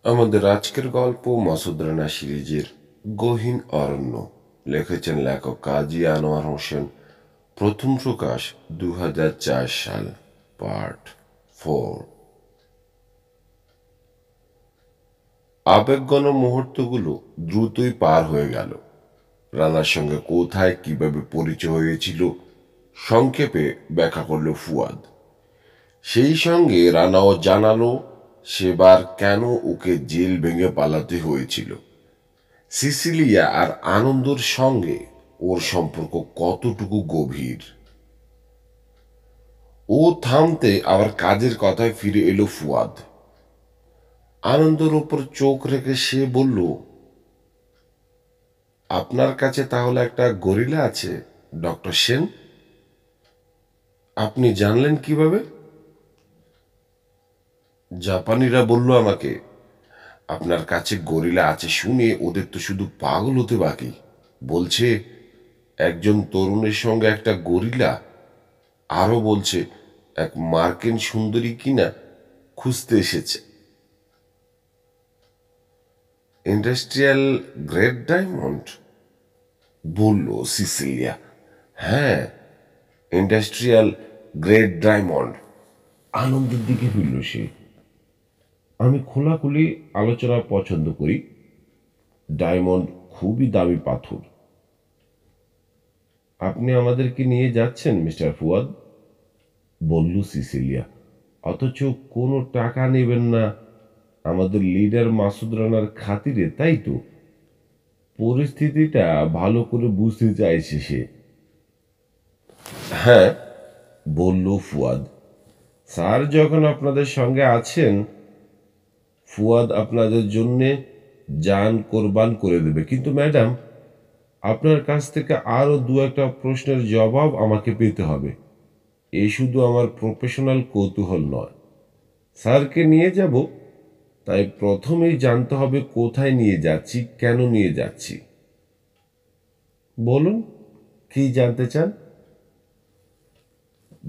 আমাদের আজকের গল্প মাসুদ রানা সিরিজের গহীন অরণ্য। লিখেছেন লেখক কাজী আনোয়ার হোসেন। প্রথম প্রকাশ 2004 সাল। পার্ট 4। আবেগঘন মুহূর্তগুলো দ্রুতই পার হয়ে গেল। রানার সঙ্গে কোথায় কিভাবে পরিচয় হয়েছিল সংক্ষেপে ব্যাখ্যা করল ফুয়াদ। সেই সঙ্গে রানাও জানালো সেবার কেন ওকে জেল ভেঙে পালাতে হয়েছিল। সিসিলিয়া আর আনন্দর সঙ্গে ওর সম্পর্ক কতটুকু গভীর। ও থামতে আবার কাজের কথায় ফিরে এলো ফুয়াদ। আনন্দর ওপর চোখ রেখে সে বলল, আপনার কাছে তাহলে একটা গরিলা আছে ডক্টর সেন? আপনি জানলেন কিভাবে? জাপানিরা বলল আমাকে। আপনার কাছে গরিলা আছে শুনে ওদের তো শুধু পাগল হতে বাকি। বলছে একজন তরুণের সঙ্গে একটা গরিলা, আরও বলছে এক মার্কিন সুন্দরী কিনা খুঁজতে এসেছে। ইন্ডাস্ট্রিয়াল গ্রেড ডায়মন্ড, বলল সিসিলিয়া। হ্যাঁ, ইন্ডাস্ট্রিয়াল গ্রেড ডায়মন্ড। আনন্দের দিকে ফিরল সে। আমি খোলাখুলি আলোচনা পছন্দ করি। ডায়মন্ড খুবই দামি পাথর। আপনি আমাদেরকে নিয়ে যাচ্ছেন মিস্টার ফুয়াদ, বলল সিসিলিয়া, অথচ কোনো টাকা নেবেন না আমাদের লিডার মাসুদ রানার খাতিরে, তাই তো? পরিস্থিতিটা ভালো করে বুঝতে চাইছে সে। হ্যাঁ, বলল ফুয়াদ। স্যার যখন আপনাদের সঙ্গে আছেন, ফুয়াদ আপনাদের জন্যে জান কোরবান করে দেবে। কিন্তু ম্যাডাম, আপনার কাছ থেকে আরও দু একটা প্রশ্নের জবাব আমাকে পেতে হবে। এই শুধু আমার প্রফেশনাল কৌতূহল নয়। স্যারকে নিয়ে যাব, তাই প্রথমেই জানতে হবে কোথায় নিয়ে যাচ্ছি, কেন নিয়ে যাচ্ছি। বলুন, কি জানতে চান?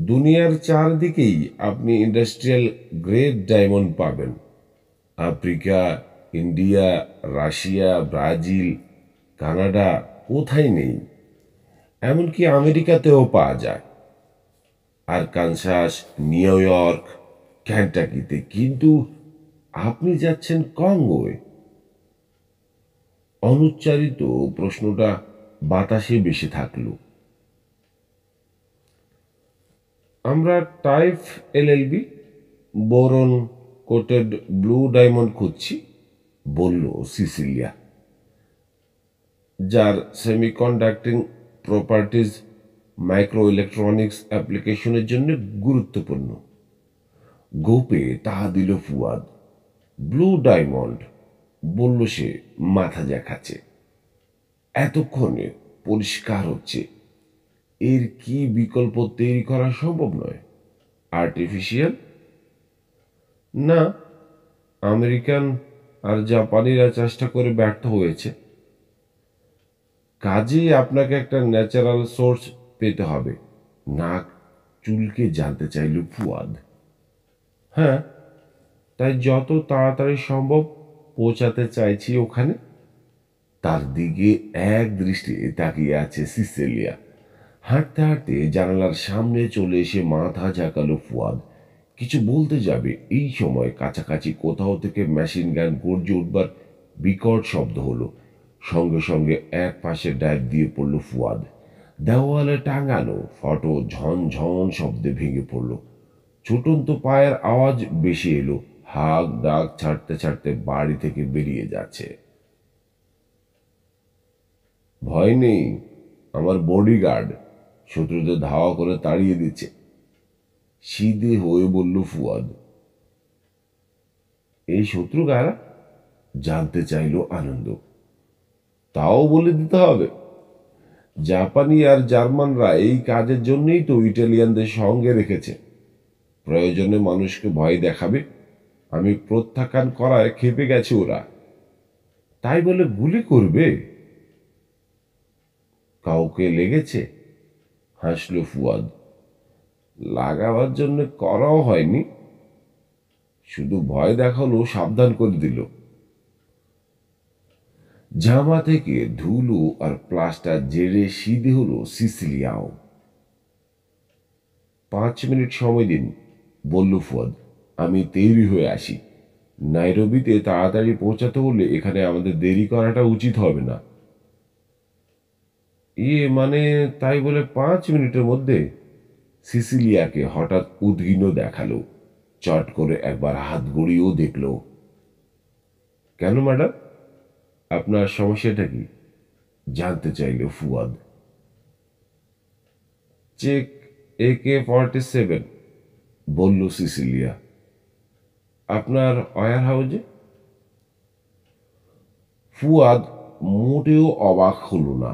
দুনিয়ার চারদিকেই আপনি ইন্ডাস্ট্রিয়াল গ্রেড ডায়মন্ড পাবেন। Africa, India, Russia, Brazil, Canada, কোথায় নেই। এমনকি আমেরিকাতেও পাওয়া যায়, আরকানসাস, নিউ ইয়র্ক, ক্যান্টাকিতে। কিন্তু আপনি যাচ্ছেন কঙ্গোয়। অনুচ্চারিত প্রশ্নটা বাতাসে ভেসে থাকল। আমরা টাইফ এলএলবি বোরন কোটেড ব্লু ডায়মন্ড খুঁজছি, বলল সিসিলিয়া, যার সেমিকন্ডাক্টিং প্রপার্টিজ মাইক্রো ইলেকট্রনিক্স অ্যাপ্লিকেশনের জন্য গুরুত্বপূর্ণ। গোপে তাহা দিল ফুয়াদ। ব্লু ডায়মন্ড, বলল সে মাথা ঝাঁকাচ্ছে। এতক্ষণে পরিষ্কার হচ্ছে এর কি বিকল্প তৈরি করা সম্ভব নয়। আর্টিফিশিয়াল না, আমেরিকান আর জাপানিরা চেষ্টা করে ব্যর্থ হয়েছে। কাজেই আপনাকে একটা ন্যাচারাল সোর্স পেতে হবে। নাক চুলকে জানতে চাইল ফুয়াদ। হ্যাঁ, তাই যত তাড়াতাড়ি সম্ভব পৌঁছাতে চাইছি ওখানে। তার দিকে এক দৃষ্টিতে তাকিয়ে আছে সিসিলিয়া। হাঁটতে হাঁটতে জানালার সামনে চলে এসে মাথা ঝাঁকালো ফুয়াদ। কিছু বলতে যাবে, এই সময় কাছাকাছি কোথাও থেকে মেশিন গান গর্জে উঠবার বিকট শব্দ হলো। সঙ্গে সঙ্গে এক পাশে ডাইভ দিয়ে পড়ল ফুয়াদ। দেওয়ালে টাঙানো ফটো ঝনঝন শব্দে ভেঙে পড়ল। ছুটন্ত পায়ের আওয়াজ বেশি এলো। হাঁক ডাক ছাড়তে ছাড়তে বাড়ি থেকে বেরিয়ে যাচ্ছে। ভয় নেই, আমার বডিগার্ড শত্রুদের ধাওয়া করে তাড়িয়ে দিচ্ছে, সিধে হয়ে বলল ফুয়াদ। এই শত্রু কারা? জানতে চাইল আনন্দ। তাও বলে দিতে হবে। জাপানি আর জার্মানরা এই কাজের জন্যই তো ইটালিয়ানদের সঙ্গে রেখেছে। প্রয়োজনে মানুষকে ভয় দেখাবে। আমি প্রত্যাখ্যান করায় খেপে গেছে ওরা, তাই বলে গুলি করবে। কাউকে লেগেছে? হাসল ফুয়াদ। লাগাবার জন্য করাও হয়নি, শুধু ভয় দেখালো, সাবধান করে দিল। জামা থেকে ধুলো আর প্লাস্টার জেরে সিধে হলো সিসিলিয়াও। 5 মিনিট সময় দিন, বলল ফুয়াদ। আমি তৈরি হয়ে আসি। নাইরোবিতে তাড়াতাড়ি পৌঁছাতে হলে এখানে আমাদের দেরি করাটা উচিত হবে না। মানে তাই বলে 5 মিনিটের মধ্যে? সিসিলিয়াকে হঠাৎ উদ্গীন দেখালো। চট করে একবার হাত গড়িয়েও দেখল। কেন ম্যাডাম, আপনার সমস্যাটা কি? জানতে চাইল ফুয়াদ। চেক AK-47, বলল সিসিলিয়া। আপনার ওয়্যার হাউজে? ফুয়াদ মোটেও অবাক হল না।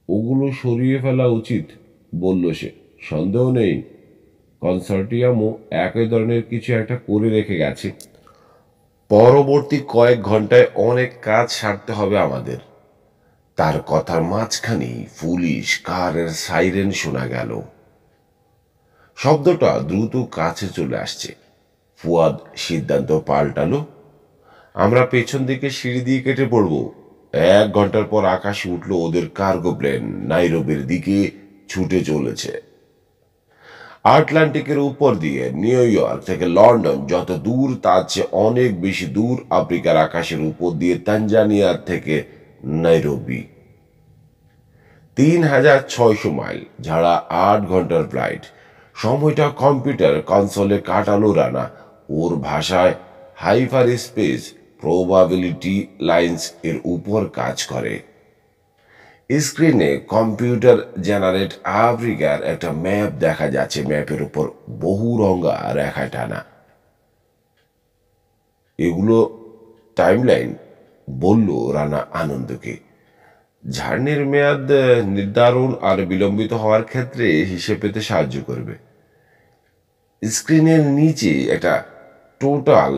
ওগুলো সরিয়ে ফেলা উচিত, বলল সে। সন্দেহ নেই কনসর্টিয়ামও একই ধরনের কিছু একটা করে রেখে গেছে। পরবর্তী কয়েক ঘন্টায় অনেক কাজ সারতে হবে আমাদের। তার কথার মাঝখানেই পুলিশ কারের সাইরেন শোনা গেল। শব্দটা দ্রুত কাছে চলে আসছে। ফুয়াদ সিদ্ধান্ত পাল্টালো। আমরা পেছন দিকে সিঁড়ি দিয়ে কেটে পড়ব। 1 ঘন্টার পর আকাশে উঠল ওদের কার্গো প্লেন। নাইরোবির দিকে ছুটে চলেছে। আটলান্টিকের উপর দিয়ে নিউ ইয়র্ক থেকে লন্ডন যত দূর তার চেয়ে অনেক বেশি দূর আফ্রিকার আকাশের উপর দিয়ে তানজানিয়ার থেকে নাইরোবি। 3600 মাইল, ঝাড়া 8 ঘন্টার ফ্লাইট। সময়টা কম্পিউটার কনসোলে কাটালো রানা। ওর ভাষায় হাইপার স্পেস প্রবাবিলিটি লাইন্স এর উপর কাজ করে। স্ক্রিনে কম্পিউটার জেনারেট আফ্রিকার একটা ম্যাপ দেখা যাচ্ছে। ম্যাপের উপর বহু রঙা রেখায় টানা। এগুলো টাইমলাইন, বলল রানা আনন্দকে। ঝাড়নির মেয়াদ নির্ধারণ আর বিলম্বিত হওয়ার ক্ষেত্রে হিসেব পেতে সাহায্য করবে। স্ক্রিনের নিচে একটা টোটাল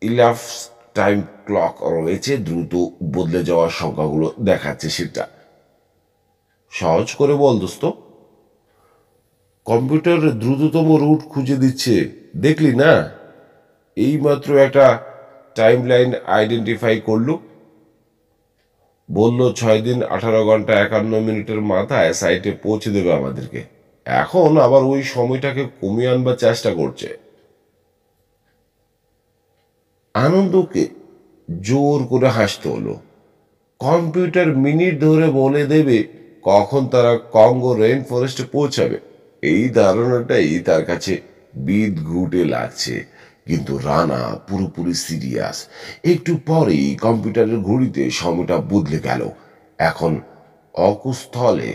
ইলাপস টাইম ক্লক রয়েছে। দ্রুত বদলে যাওয়ার সংখ্যাগুলো দেখাচ্ছে সেটা। সহজ করে বল দোস্ত। কম্পিউটার দ্রুততম রুট খুঁজে দিচ্ছে, দেখলি না? এইমাত্র একটা টাইমলাইন আইডেন্টিফাই করলো। বলল 6 দিন 18 ঘন্টা 51 মিনিটের মাথায় সাইটে পৌঁছে দেবে আমাদেরকে। এখন আবার ওই সময়টাকে কমিয়ে আনবার চেষ্টা করছে। আনন্দকে জোর করে হাসতে হলো। কম্পিউটার মিনিট ধরে বলে দেবে কখন তারা কঙ্গো রেইন ফরেস্টে পৌঁছাবে। এই ধারণাটাই তার কাছে বিদঘুটে লাগছে। কিন্তু রানা পুরোপুরি সিরিয়াস। একটু পরেই কম্পিউটারের ঘড়িতে সময়টা বদলে গেল। এখন অকুস্থলে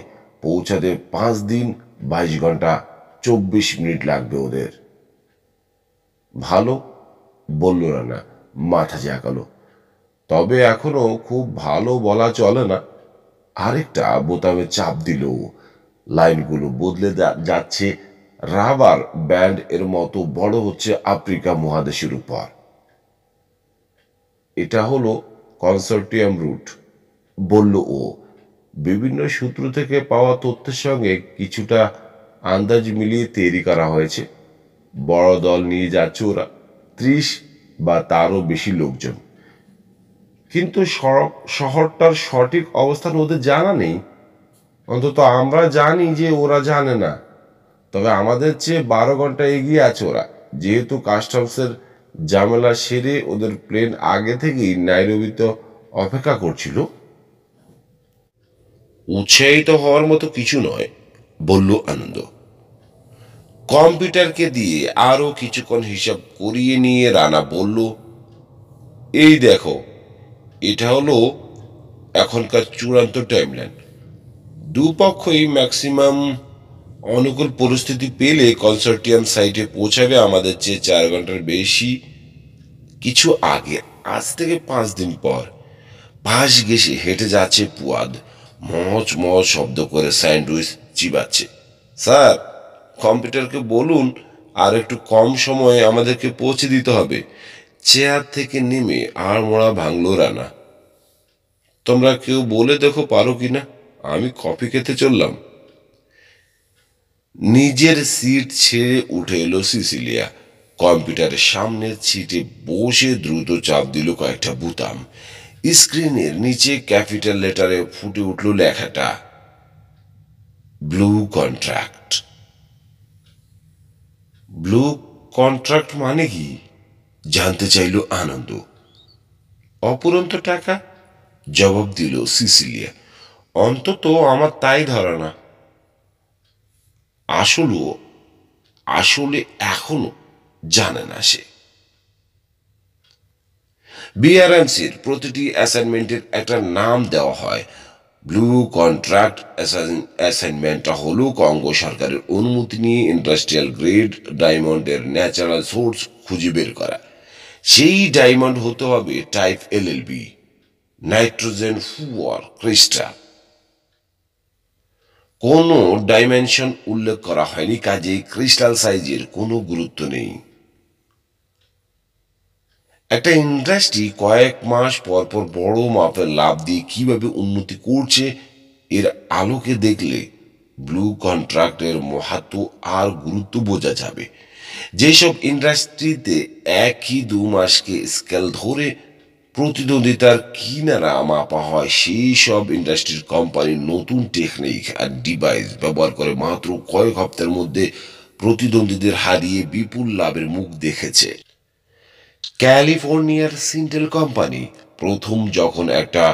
পৌঁছাতে 5 দিন 22 ঘন্টা 24 মিনিট লাগবে ওদের। ভালো, বলল রানা মাথা ঝাঁকালো। তবে এখনো খুব ভালো বলা চলে না। আরেকটা বোতামে চাপ দিল। লাইনগুলো বদলে যাচ্ছে। রাবার ব্যান্ড এর মতো বড় হচ্ছে আফ্রিকা মহাদেশের উপর। এটা হলো কনসর্টিয়াম রুট, বলল ও। বিভিন্ন সূত্র থেকে পাওয়া তথ্যের সঙ্গে কিছুটা আন্দাজ মিলিয়ে তৈরি করা হয়েছে। বড় দল নিয়ে যাচ্ছে ওরা, 30 বা তারও বেশি লোকজন। কিন্তু শহরটার সঠিক অবস্থান ওদের জানা নেই। অন্তত আমরা জানি যে ওরা জানে না। তবে আমাদের চেয়ে 12 ঘন্টা এগিয়ে আছে ওরা। যেহেতু কাস্টমসের ঝামেলা সেরে ওদের প্লেন আগে থেকেই নাইরোবিতে অপেক্ষা করছিল। উৎসাহিত হওয়ার মতো কিছু নয়, বলল আনন্দ। কম্পিউটারকে দিয়ে আরো কিছুক্ষণ হিসাব করিয়ে নিয়ে রানা বলল, এই দেখো, এটা হলো এখনকার চূড়ান্ত টাইমলাইন। দুপক্ষই ম্যাক্সিমাম অনুকূল পরিস্থিতি পেলে কনসর্টিয়াম সাইটে পৌঁছাবে আমাদের চেয়ে 4 ঘন্টার বেশি কিছু আগে। আজ থেকে 5 দিন পর। পাশ ঘেঁষে হেঁটে যাচ্ছে পুয়াদ। মচ মচ শব্দ করে স্যান্ডউইচ চিবাচ্ছে। স্যার, কম্পিউটারকে বলুন আর একটু কম সময়ে আমাদেরকে পৌঁছে দিতে হবে। চেয়ার থেকে নেমে আড়মোড়া ভাঙল রানা। তোমরা কেউ বলে দেখো পারো কিনা, আমি কফি খেতে চললাম। নিজের সিট ছেড়ে উঠে এলো সিসিলিয়া। কম্পিউটারের সামনের সিটে বসে দ্রুত চাপ দিল কয়েকটা বুতাম। স্ক্রিনের নিচে ক্যাপিটাল লেটারে ফুটে উঠল লেখাটা ব্লু কন্ট্রাক্ট। ব্লু কন্ট্রাক্ট মানে কি জানতে চাইল আনন্দ। অপুরন্ত টাকা, জবাব দিল সিসিলিয়া। অন্তত আমার তাই ধারণা। আসলেও আসলে এখনো জানে না সে। বিআরএমসির প্রতিটি অ্যাসাইনমেন্টের একটা নাম দেওয়া হয়। ব্লু কন্ট্রাক্ট অ্যাসাইনমেন্টটা হলো কঙ্গো সরকারের অনুমতি নিয়ে ইন্ডাস্ট্রিয়াল গ্রেড ডায়মন্ডের ন্যাচারাল সোর্স খুঁজে বের করা। সেই ডায়মন্ড হতে হবে type LLB, nitrogen Führer crystal. কোনো ডাইমেনশন উল্লেখ করা হয়নি, কাজেই ক্রিস্টাল সাইজের কোনো গুরুত্ব নেই। একটা ইন্ডাস্ট্রি কয়েক মাস পর পর বড় মাপের লাভ দিয়ে কিভাবে উন্নতি করছে এর আলোকে দেখলে ব্লু কন্ট্রাক্টের মাহাত্ম আর গুরুত্ব বোঝা যাবে। যেসব ইন্ডাস্ট্রিতে একই 2 মাসকে স্কেল ধরে প্রতিদ্বন্দ্বিতার কিনারা মাপা হয়, সেই সব ইন্ডাস্ট্রির কোম্পানি নতুন টেকনিক আর ডিভাইস ব্যবহার করে মাত্র কয়েক হপ্তার মধ্যে প্রতিদ্বন্দ্বীদের হারিয়ে বিপুল লাভের মুখ দেখেছে। ক্যালিফোর্নিয়ার সিন্টেল কোম্পানি প্রথম যখন একটা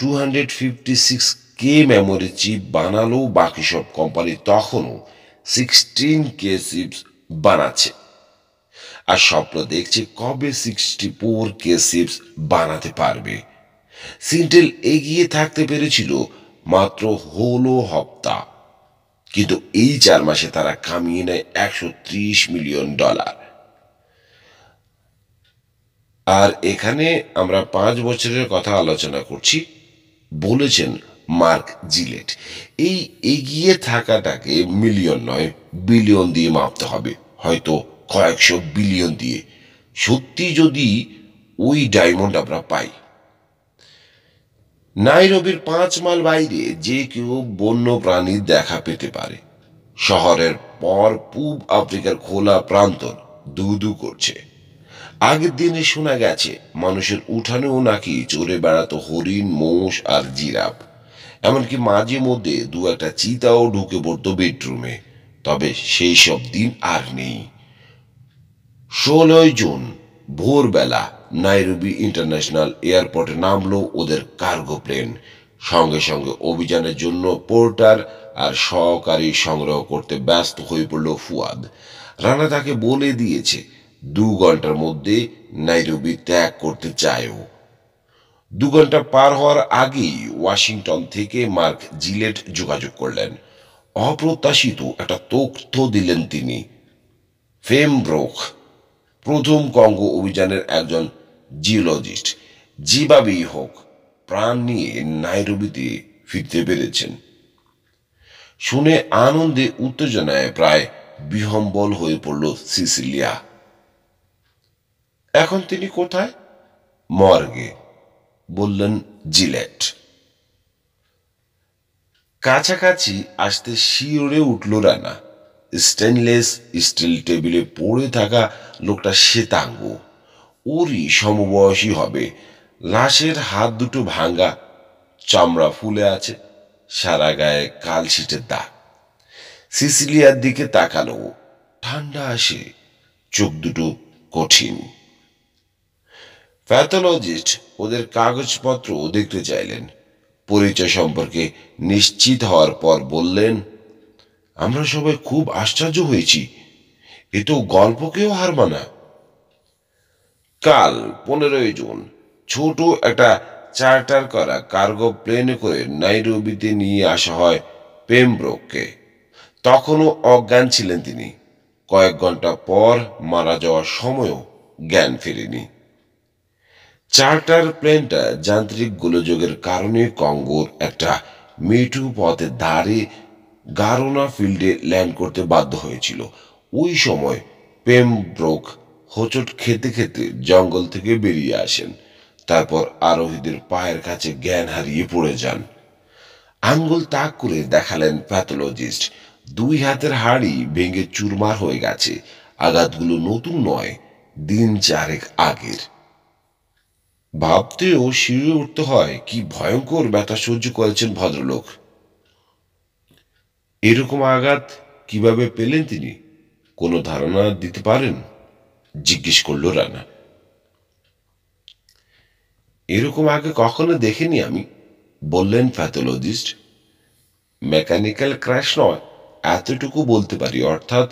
256K মেমোরি চিপ বানালো, বাকি সব কোম্পানি তখনও 16K চিপস বানাচ্ছে আর স্বপ্ন দেখছে কবে 64K চিপস বানাতে পারবে। সিন্টেল এগিয়ে থাকতে পেরেছিল মাত্র হলো হপ্তা, কিন্তু এই 4 মাসে তারা কামিয়ে নেয় $130 মিলিয়ন। আর এখানে আমরা 5 বছরের কথা আলোচনা করছি, বলেছেন মার্ক জিলেট। এই এগিয়ে থাকাটাকে মিলিয়ন নয় বিলিয়ন দিয়ে মাপতে হবে, হয়তো কয়েকশো বিলিয়ন দিয়ে। সত্যি যদি ওই ডায়মন্ড আমরা পাই। নাইরোবির 5 মাইল বাইরে যে কেউ বন্য প্রাণীর দেখা পেতে পারে। শহরের পর পূব আফ্রিকার খোলা প্রান্তর দু দু করছে। আগের দিনে শোনা গেছে মানুষের উঠানেও নাকি চড়ে বেড়াতো হরিণ, মোষ আর জিরাফ। এমনকি মাঝে মধ্যে 2-1টা চিতাও ঢুকে পড়তো বেডরুমে। তবে সেই সব দিন আর নেই। 16 জুন ভোরবেলা নাইরোবি ইন্টারন্যাশনাল এয়ারপোর্টে নামলো ওদের কার্গো প্লেন। সঙ্গে সঙ্গে অভিযানের জন্য পোর্টার আর সহকারী সংগ্রহ করতে ব্যস্ত হয়ে পড়ল ফুয়াদ। রানা তাকে বলে দিয়েছে 2 ঘন্টার মধ্যে নাইরোবি ত্যাগ করতে চায়ও। 2 ঘন্টা পার হওয়ার আগেই ওয়াশিংটন থেকে মার্ক জিলেট যোগাযোগ করলেন। অপ্রত্যাশিত একটা তথ্য দিলেন তিনি। পেমব্রোক প্রথম কঙ্গো অভিযানের একজন জিওলজিস্ট, যেভাবেই হোক প্রাণ নিয়ে নাইরোবিতে ফিরতে পেরেছেন। শুনে আনন্দে উত্তেজনায় প্রায় বিহ্বল হয়ে পড়ল সিসিলিয়া। এখন তিনি কোথায়? মর্গে, বললেন জিলেট। কাছাকাছি আসতে শিউরে উঠল রানা। স্টেনলেস স্টিল টেবিলে পড়ে থাকা লোকটা শ্বেতাঙ্গ, ওরই সমবয়সী হবে। লাশের হাত দুটো ভাঙ্গা, চামড়া ফুলে আছে, সারা গায়ে কালশিটের দাগ। সিসিলিয়ার দিকে তাকালো, ঠান্ডা আসে, চোখ দুটো কঠিন। প্যাথোলজিস্ট ওদের কাগজপত্র দেখতে চাইলেন। পরিচয় সম্পর্কে নিশ্চিত হওয়ার পর বললেন, আমরা সবাই খুব আশ্চর্য হয়েছি, এ তো গল্পকেও হার মানা। কাল 15 জুন ছোট একটা চার্টার করা কার্গো প্লেনে করে নাইরোবিতে নিয়ে আসা হয় পেমব্রোককে। তখনও অজ্ঞান ছিলেন তিনি। কয়েক ঘন্টা পর মারা যাওয়ার সময়ও জ্ঞান ফেরেনি। চার্টার প্লেনটা যান্ত্রিক গোলযোগের কারণে কঙ্গোর একটা মেঠু পথের ধারে গারোনা ফিল্ডে ল্যান্ড করতে বাধ্য হয়েছিল। ওই সময় পেমব্রোক হোঁচট খেতে খেতে জঙ্গল থেকে বেরিয়ে আসেন। তারপর আরোহীদের পায়ের কাছে জ্ঞান হারিয়ে পড়ে যান। আঙ্গুল তাক করে দেখালেন প্যাথোলজিস্ট। 2 হাতের হাড়ি ভেঙে চুরমার হয়ে গেছে। আঘাতগুলো নতুন নয়, দিন 4 আগের। ভাবতেও শিউরে উঠতে হয় কি ভয়ঙ্কর ব্যথা সহ্য করেছেন ভদ্রলোক। এরকম আঘাত কিভাবে পেলেন তিনি, কোনো ধারণা দিতে পারেন? জিজ্ঞেস করল রানা। এরকম আগে কখনো দেখিনি আমি, বললেন প্যাথোলজিস্ট। মেকানিক্যাল ক্র্যাশ নয়, এতটুকু বলতে পারি, অর্থাৎ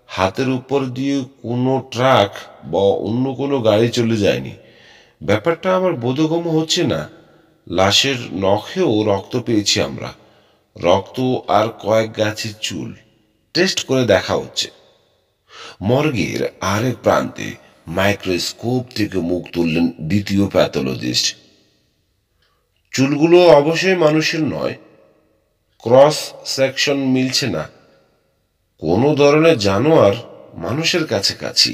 হাতের উপর দিয়ে কোনো ট্রাক বা অন্য কোনো গাড়ি চলে যায়নি। ব্যাপারটা আমার বোধগম্য হচ্ছে না। লাশের নখেও রক্ত পেয়েছি আমরা, রক্ত আর কয়েক গাছের চুল টেস্ট করে দেখা হচ্ছে। মর্গের আরেক প্রান্তে মাইক্রোস্কোপ থেকে মুখ তুললেন দ্বিতীয় প্যাথোলজিস্ট। চুলগুলো অবশ্যই মানুষের নয়, ক্রস সেকশন মিলছে না, কোনো ধরনের জানোয়ার মানুষের কাছাকাছি।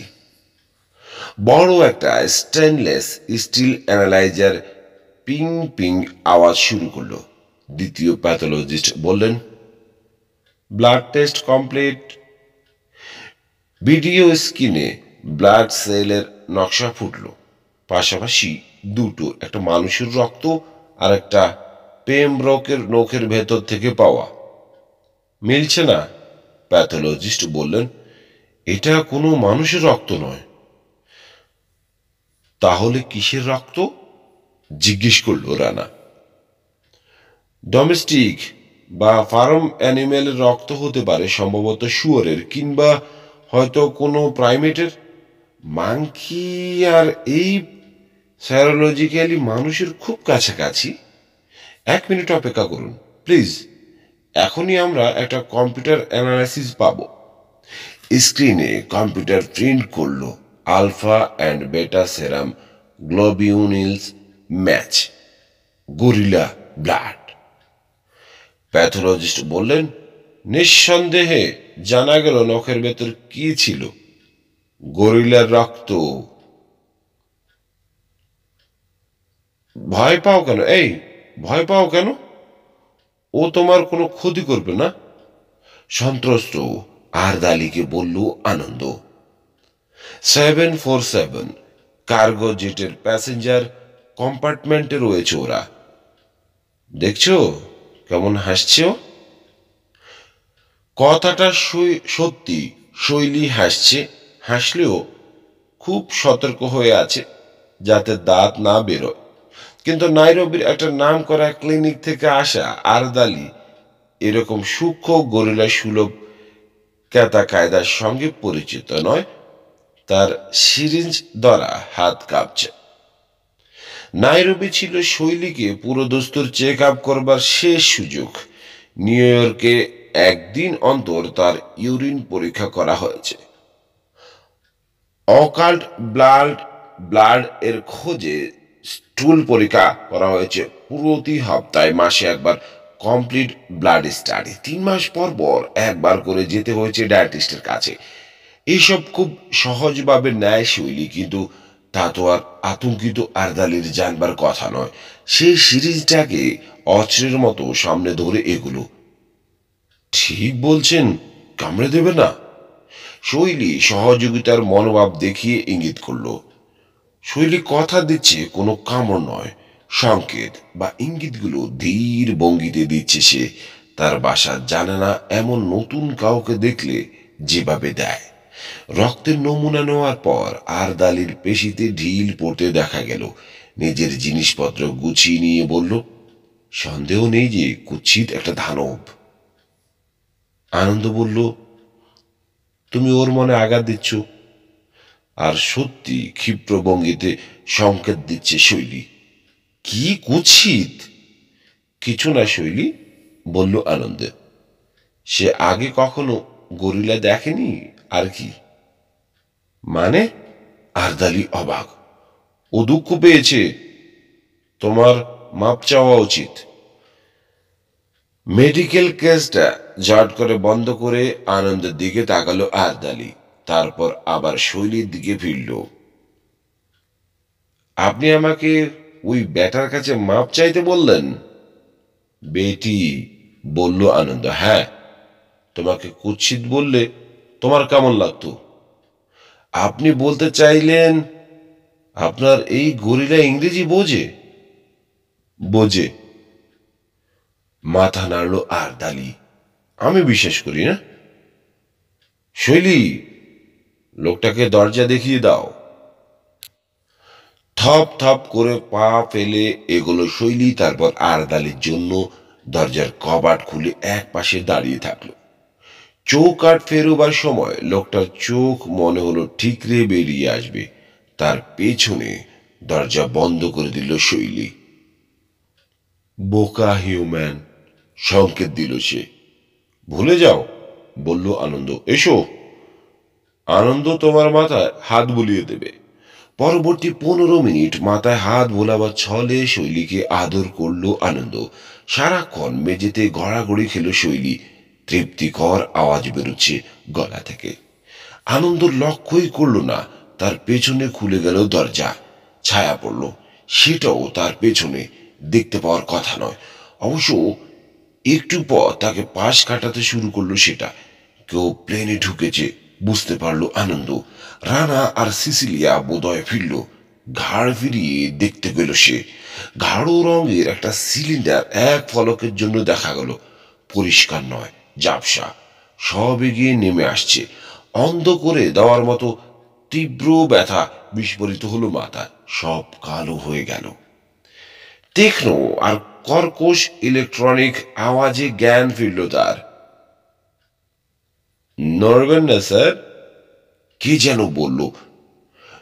বড় একটা stainless steel analyzer ping ping আওয়াজ শুরু করলো। দ্বিতীয় প্যাথোলজিস্ট বললেন, ব্লাড টেস্ট কমপ্লিট। ভিডিও স্ক্রিনে ব্লাড সেলের নকশা ফুটল, পাশাপাশি দুটো, একটা মানুষের রক্ত আর একটা পেমব্রকের নখের ভেতর থেকে পাওয়া। মিলছে না, প্যাথোলজিস্ট বললেন, এটা কোনো মানুষের রক্ত নয়। তাহলে কিসের রক্ত? জিজ্ঞেস করল রানা। ডোমেস্টিক বা ফার্ম অ্যানিমেলের রক্ত হতে পারে, সম্ভবত শুয়োরের, কিংবা হয়তো কোনো প্রাইমেটের। মাংকি আর এই সাইরোলজিক্যালি মানুষের খুব কাছাকাছি। 1 মিনিট অপেক্ষা করুন প্লিজ, এখনই আমরা একটা কম্পিউটার অ্যানালাইসিস পাবো। স্ক্রিনে কম্পিউটার প্রিন্ট করলো আলফা অ্যান্ড বেটা সেরাম গ্লোবিউলিনস ম্যাচ, গরিলা ব্লাড। প্যাথোলজিস্ট বললেন, নিঃসন্দেহে জানা গেল নখের ভেতর কি ছিল, গরিলার রক্ত। ভয় পাও কেন? এই, ভয় পাও কেন? ও তোমার কোনো ক্ষতি করবে না, সন্ত্রস্ত আরদালিকে বলল আনন্দ। 747 কার্গো জেটের প্যাসেঞ্জার কম্পার্টমেন্টে রয়েছে ওরা। দেখছো কেমন হাসছে ও? কথাটা সত্যি। শৈলী হাসছে, হাসলেও খুব সতর্ক হয়ে আছে যাতে দাঁত না বেরোয়। কিন্তু নাইরোবির একটা নাম করা ক্লিনিক থেকে আসা আরদালি এরকম সূক্ষ্ম গরিলা সুলভ ক্যাতা কায়দার সঙ্গে পরিচিত নয়। তার সিরিঞ্জ ধরা হাত কাঁপছে। নাইরোবি ছিল শৈলীকে পুরোদস্তুর চেক আপ করবার শেষ সুযোগ। নিউ ইয়র্কে একদিন অন্তর তার ইউরিন পরীক্ষা করা হয়েছে। অকাল্ট ব্লাড এর খোঁজে স্টুল পরীক্ষা করা হয়েছে প্রতি সপ্তাহে, মাসে একবার কমপ্লিট ব্লাড স্টাডি। 3 মাস পর পর একবার করে যেতে হয়েছে ডায়েটিস্টের কাছে। এইসব খুব সহজভাবে নেয় শৈলী, কিন্তু তা তো আর আতঙ্কিত আরদালির জানবার কথা নয়। সেই সিরিজটাকে অস্ত্রের মতো সামনে ধরে এগুলো। ঠিক বলছেন, কামড়ে দেবে না? শৈলী সহযোগিতার মনোভাব দেখিয়ে ইঙ্গিত করল। শৈলী কথা দিচ্ছে কোনো কামড় নয়, সংকেত বা ইঙ্গিতগুলো ধীর ভঙ্গিতে দিচ্ছে সে। তার বাসা জানে না এমন নতুন কাউকে দেখলে যেভাবে দেয়। রক্তের নমুনা নেওয়ার পর আরদালির পেশিতে ঢিল পড়তে দেখা গেল। নিজের জিনিসপত্র গুছিয়ে নিয়ে বলল, সন্দেহ নেই যে কুৎসিত একটা দানব। আনন্দ বলল, তুমি ওর মনে আঘাত দিচ্ছ। আর সত্যি ক্ষিপ্র ভঙ্গিতে সংকেত দিচ্ছে শৈলী। কি কুৎসিত? কিছু না শৈলী, বলল আনন্দে। সে আগে কখনো গরিলা দেখেনি আর কি। মানে? আরদালি অবাক। ও দুঃখ পেয়েছে, তোমার মাপ চাওয়া উচিত। মেডিকেল কেসটা ঝট করে বন্ধ করে আনন্দের দিকে তাকালো আরদালি, তারপর আবার শৈলীর দিকে ফিরল। আপনি আমাকে ওই ব্যাটার কাছে মাপ চাইতে বললেন? বেটি, বলল আনন্দ। হ্যাঁ, তোমাকে কুৎসিত বললে তোমার কেমন লাগতো? আপনি বলতে চাইলেন? আপনার এই গরিলা ইংরেজি বোঝে? বোঝে। মাথা নাড়ল আরদালি। আমি বিশ্বাস করি না। শৈলী, লোকটাকে দরজা দেখিয়ে দাও। থপ থপ করে পা ফেলে এগুলো শৈলী, তারপর আরদালির জন্য দরজার কবাট খুলে এক পাশে দাঁড়িয়ে থাকলো। চৌকাঠ ফেরোবার সময় লোকটার চোখ মনে হলো ঠিকরে বেরিয়ে আসবে। তার পেছনে দরজা বন্ধ করে দিল শৈলী। বোকা হিউম্যান, সংকেত দিল সে। ভুলে যাও, বলল আনন্দ। এসো। আনন্দ তোমার মাথায় হাত বুলিয়ে দেবে। পরবর্তী 15 মিনিট মাথায় হাত বোলাবার ছলে শৈলীকে আদর করল আনন্দ। সারাক্ষণ মেঝেতে গড়াগড়ি খেল শৈলী। তৃপ্তিকর আওয়াজ বেরোচ্ছে গলা থেকে। আনন্দ লক্ষ্যই করল না তার পেছনে খুলে গেল দরজা। ছায়া পড়ল, সেটাও তার পেছনে। দেখতে পাওয়ার কথা নয় অবশ্য। একটু পর তাকে পাশ কাটাতে শুরু করলো সেটা। কেউ প্লেনে ঢুকেছে বুঝতে পারল আনন্দ। রানা আর সিসিলিয়া বোধহয় ফিরল। ঘাড় ফিরিয়ে দেখতে পেল সে গাঢ় রঙের একটা সিলিন্ডার এক ফলকের জন্য দেখা গেল। পরিষ্কার নয়, ঝাপসা। সব এগিয়ে নেমে আসছে। অন্ধ করে দেওয়ার মতো তীব্র ব্যথা বিস্ফোরিত হলো মাথায়। সব কালো হয়ে গেল। তীক্ষ্ণ আর কর্কশ ইলেকট্রনিক আওয়াজে জ্ঞান ফিরল তার। নড়বেন না স্যার, কে যেন বলল।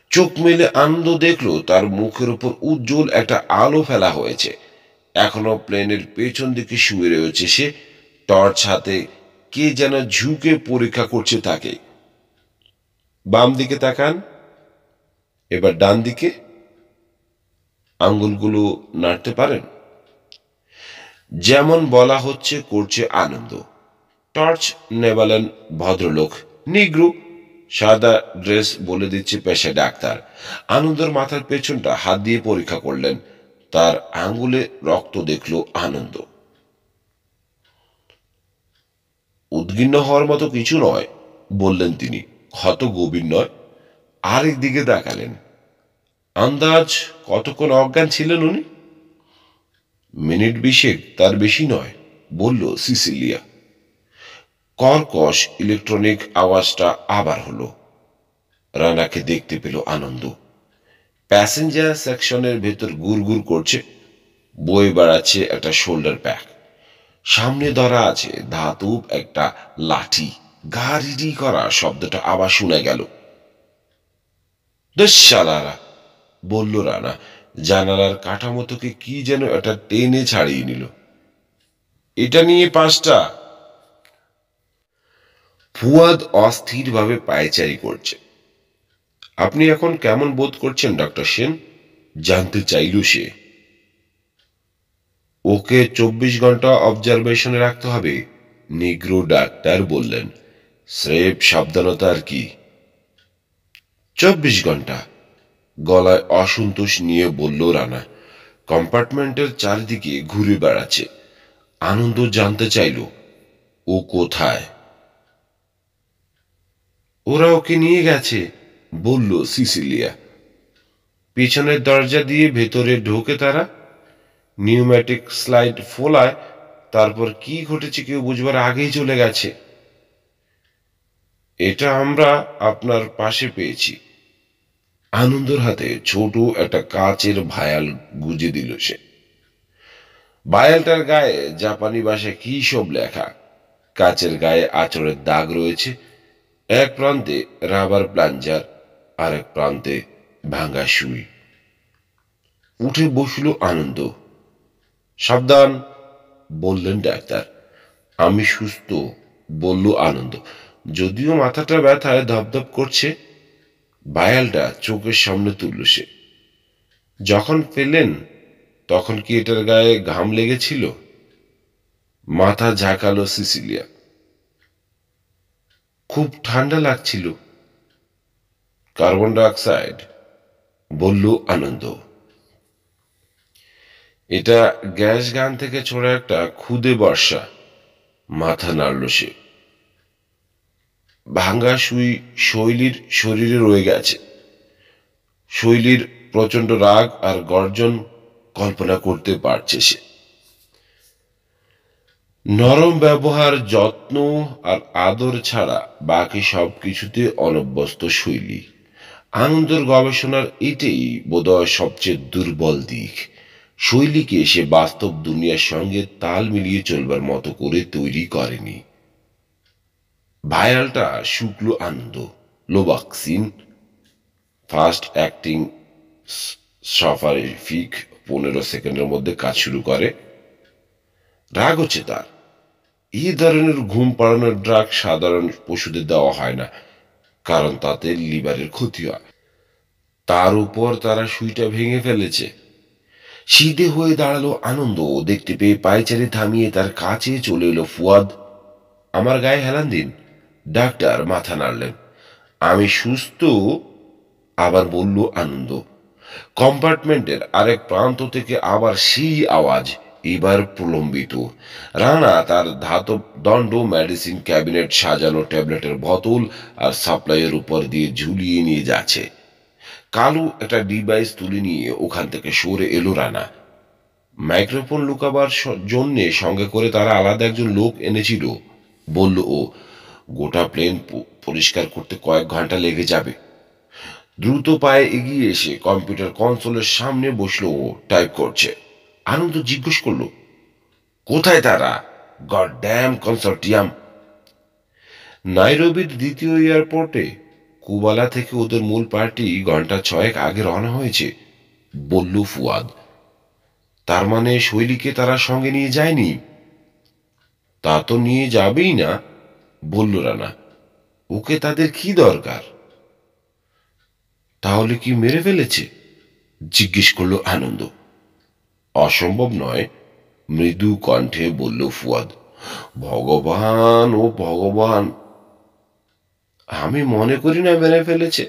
চোখ মেলে আনন্দ দেখল তার মুখের উপর উজ্জ্বল একটা আলো ফেলা হয়েছে। এখনো প্লেনের পেছন দিকে শুয়ে রয়েছে সে, টর্চ হাতে। কে যেন ঝুঁকে পরীক্ষা করছে তাকে। বাম দিকে তাকান, এবার ডান দিকে। আঙ্গুলগুলো নাড়তে পারেন? যেমন বলা হচ্ছে করছে আনন্দ। টর্চ নেবালেন ভদ্রলোক, নিগ্রু, সাদা ড্রেস, বলে দিচ্ছে পেশা ডাক্তার। আনন্দের মাথার পেছনটা হাত দিয়ে পরীক্ষা করলেন। তার আঙ্গুলে রক্ত দেখল আনন্দ। উদ্বিগ্ন হওয়ার মতো কিছু নয়, বললেন তিনি। ক্ষত গভীর নয়। আরেক দিকে তাকালেন। আন্দাজ কতক্ষণ অজ্ঞান ছিলেন উনি? মিনিট 20, তার বেশি নয়, বলল সিসিলিয়া। কর্কশ ইলেকট্রনিক আওয়াজটা আবার হলো। রানাকে দেখতে পেল আনন্দ। প্যাসেঞ্জার সেকশনের ভেতর গুড়গুড় করছে। বই বেড়াচ্ছে একটা শোল্ডার ব্যাগ। সামনে ধরা আছে ধাতব একটা লাঠি। গাড়ি করা শব্দটা আবার শোনা গেল। শালারা, বলল রানা। জানালার কাঠামো থেকে কি যেন একটা টেনে ছাড়িয়ে নিল। এটা নিয়ে 5টা। ফুয়াদ অস্থিরভাবে পায়চারি করছে। আপনি এখন কেমন বোধ করছেন ডক্টর সেন? জানতে চাইল সে। ওকে 24 ঘন্টা অবজারভেশনে রাখতে হবে, নিগ্রো ডাক্তার বললেন। স্রেফ সাবধানতা আর কি। 24 ঘন্টা, গলায় অসন্তোষ নিয়ে বলল রানা। কম্পার্টমেন্টের চারিদিকে ঘুরে বেড়াচ্ছে। আনন্দ জানতে চাইল ও কোথায়। ওরা ওকে নিয়ে গেছে, বলল সিসিলিয়া। পিছনের দরজা দিয়ে ভেতরে ঢোকে তারা। নিউম্যাটিক স্লাইড ফোলায়। তারপর কি ঘটেছে কেউ বুঝবার আগেই চলে গেছে। এটা আমরা আপনার পাশে পেয়েছি। আনন্দর হাতে ছোট একটা কাচের ভায়াল গুজে দিল সে। ভায়ালটার গায়ে জাপানি ভাষায় কি সব লেখা। কাচের গায়ে আঁচড়ের দাগ রয়েছে। এক প্রান্তে রাবার প্লাঞ্জার, আরেক প্রান্তে ভাঙা সুই। উঠে বসল আনন্দ। সাবধান, বললেন ডাক্তার। আমি সুস্থ, বলল আনন্দ, যদিও মাথাটা ব্যথায় ধপধপ করছে। ভায়ালটা চোখের সামনে তুলল সে। যখন পেলেন তখন কি এটার গায়ে ঘাম লেগেছিল? মাথা ঝাঁকালো সিসিলিয়া। খুব ঠান্ডা লাগছিল। কার্বন ডাইঅক্সাইড, বলল আনন্দ। এটা গ্যাস গান থেকে ছোড়া একটা ক্ষুদে বর্ষা। মাথা নাড়ল সে। ভাঙ্গা সুই শৈলীর শরীরে রয়ে গেছে। শৈলীর প্রচন্ড রাগ আর গর্জন কল্পনা করতে পারছে সে। নরম ব্যবহার, যত্ন আর আদর ছাড়া বাকি সবকিছুতে অনভ্যস্ত শৈলী। আনন্দের গবেষণার এটাই বোধহয় সবচেয়ে দুর্বল দিক। শৈলীকে সে বাস্তব দুনিয়ার সঙ্গে তাল মিলিয়ে চলবার মতো করে তৈরি করেনি। ভাইরালটা শুক্ল আনন্দ, লোবাক্সিন, ফাস্ট অ্যাক্টিং সাফারিফিক, 15 সেকেন্ডের মধ্যে কাজ শুরু করে। রাগ হচ্ছে তার। এই ধরনের ঘুম পাড়ানোর ড্রাগ সাধারণ পশুদের দেওয়া হয় না, কারণ তাতে লিভারের ক্ষতি হয়। তার উপর তারা সুইটা ভেঙে ফেলেছে। সিধে হয়ে দাঁড়ালো আনন্দ দেখতে পেয়ে, পায়চারি থামিয়ে তার কাছে চলে এলো ফুয়াদ। আমার গায়ে হেলান দিন। ডাক্তার মাথা নাড়লেন। আমি সুস্থ, আবার বলল আনন্দ। কম্পার্টমেন্টের আরেক প্রান্ত থেকে আবার সেই আওয়াজ, এবার প্রলম্বিত। রানা তার ধাতব দণ্ড, মেডিসিন ক্যাবিনেট সাজানো ট্যাবলেটের বোতল আর সাপ্লাইয়ের উপর দিয়ে ঝুলিয়ে নিয়ে যাচ্ছে। কালু একটা ডিভাইস তুলে নিয়ে ওখান থেকে সরে এলো রানা। মাইক্রোফোন লুকাবার জন্যে সঙ্গে করে তারা আলাদা একজন লোক এনেছিল, বলল ও। গোটা প্লেন পরিষ্কার করতে কয়েক ঘন্টা লেগে যাবে। দ্রুত পায়ে এগিয়ে এসে কম্পিউটার কনসোলের সামনে বসলো ও, টাইপ করছে। আনন্দ জিজ্ঞেস করলো, কোথায় তারা? God dam consortium. নাইরোবির দ্বিতীয় এয়ারপোর্টে। কুবালা থেকে ওদের মূল পার্টি ঘন্টা 6 আগে রওনা হয়েছে, বলল ফুয়াদ। তার মানে শৈলীকে তারা সঙ্গে নিয়ে যায়নি? তা তো নিয়ে যাবেই না, বলল রানা। ওকে তাদের কি দরকার? তাহলে কি মেরে ফেলেছে? জিজ্ঞেস করলো আনন্দ। অসম্ভব নয়, মৃদু কণ্ঠে বলল ফুয়াদ। ভগবান ও ভগবান, আমি মনে করি না মেরে ফেলেছে,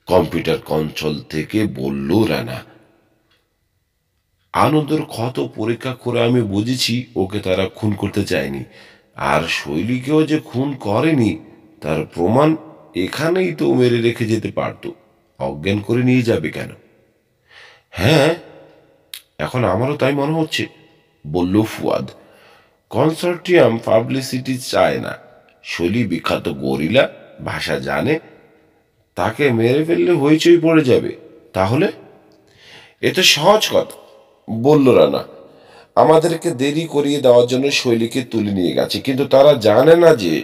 কম্পিউটার কনসোল থেকে বলল রানা। আনন্দের ক্ষত পরীক্ষা করে আমি বুঝেছি ওকে তারা খুন করতে চায়নি, আর শৈলীকেও যে খুন করেনি তার প্রমাণ এখানেই তো মেরে রেখে যেতে পারত, অজ্ঞান করে নিয়ে যাবে কেন? হ্যাঁ, এখন আমারও তাই মনে হচ্ছে, বলল ফুয়াদ। কনসর্টিয়াম পাবলিসিটি চায় না। শৈলী বিখ্যাত গরিলা, ভাষা জানে, তাকে মেরে ফেললে হইচই পড়ে যাবে। তাহলে? এ তো সহজ কথা, বলল রানা। আমাদেরকে দেরি করিয়ে দেওয়ার জন্য শৈলীকে তুলে নিয়ে গেছে, কিন্তু তারা জানে না যে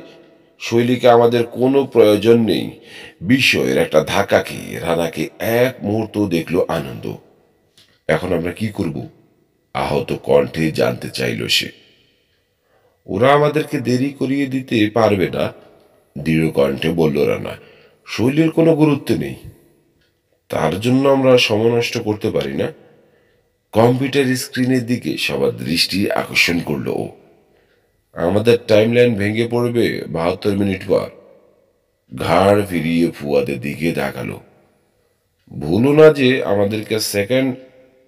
শৈলীকে আমাদের কোনো প্রয়োজন নেই। বিষয়ের একটা ধাক্কা খেয়ে রানাকে এক মুহূর্ত দেখল আনন্দ। এখন আমরা কি করব? আহত কণ্ঠে জানতে চাইল সে। ওরা আমাদেরকে দেরি করিয়ে দিতে পারবে না, দৃঢ় কণ্ঠে বলল রানা। শৈলীর কোনো গুরুত্ব নেই, তার জন্য আমরা সময় নষ্ট করতে পারি না। কম্পিউটার স্ক্রিনের দিকে সবার দৃষ্টি আকর্ষণ করল ও। আমাদের টাইমলাইন ভেঙে পড়বে 72 মিনিট পর। ঘাড় ফিরিয়ে ফুয়াদের দিকে তাকালো। ভুলো না যে আমাদেরকে সেকেন্ড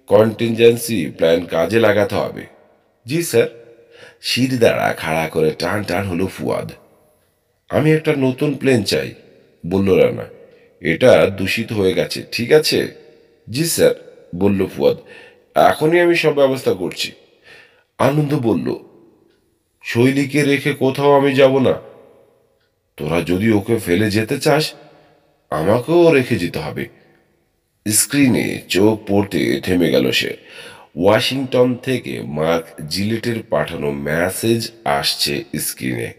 কন্টিনজেন্সি প্ল্যান কাজে লাগাতে হবে। জি স্যার। শির দ্বারা খাড়া করে টান টান হলো ফুয়াদ। আমি একটা নতুন প্লেন চাই, বলল রানা। এটা দূষিত হয়ে গেছে, ঠিক আছে? জি স্যার, বলল ফুয়াদ। এখনই আমি সব ব্যবস্থা করছি। আনন্দ বলল, শৈলীকে রেখে কোথাও আমি যাব না। তোরা যদি ওকে ফেলে যেতে চাস, আমাকেও রেখে যেতে হবে। স্ক্রিনে চোখ পড়তে থেমে গেল সে। ওয়াশিংটন থেকে মার্ক জিলেটের পাঠানো মেসেজ আসছে স্ক্রিনে।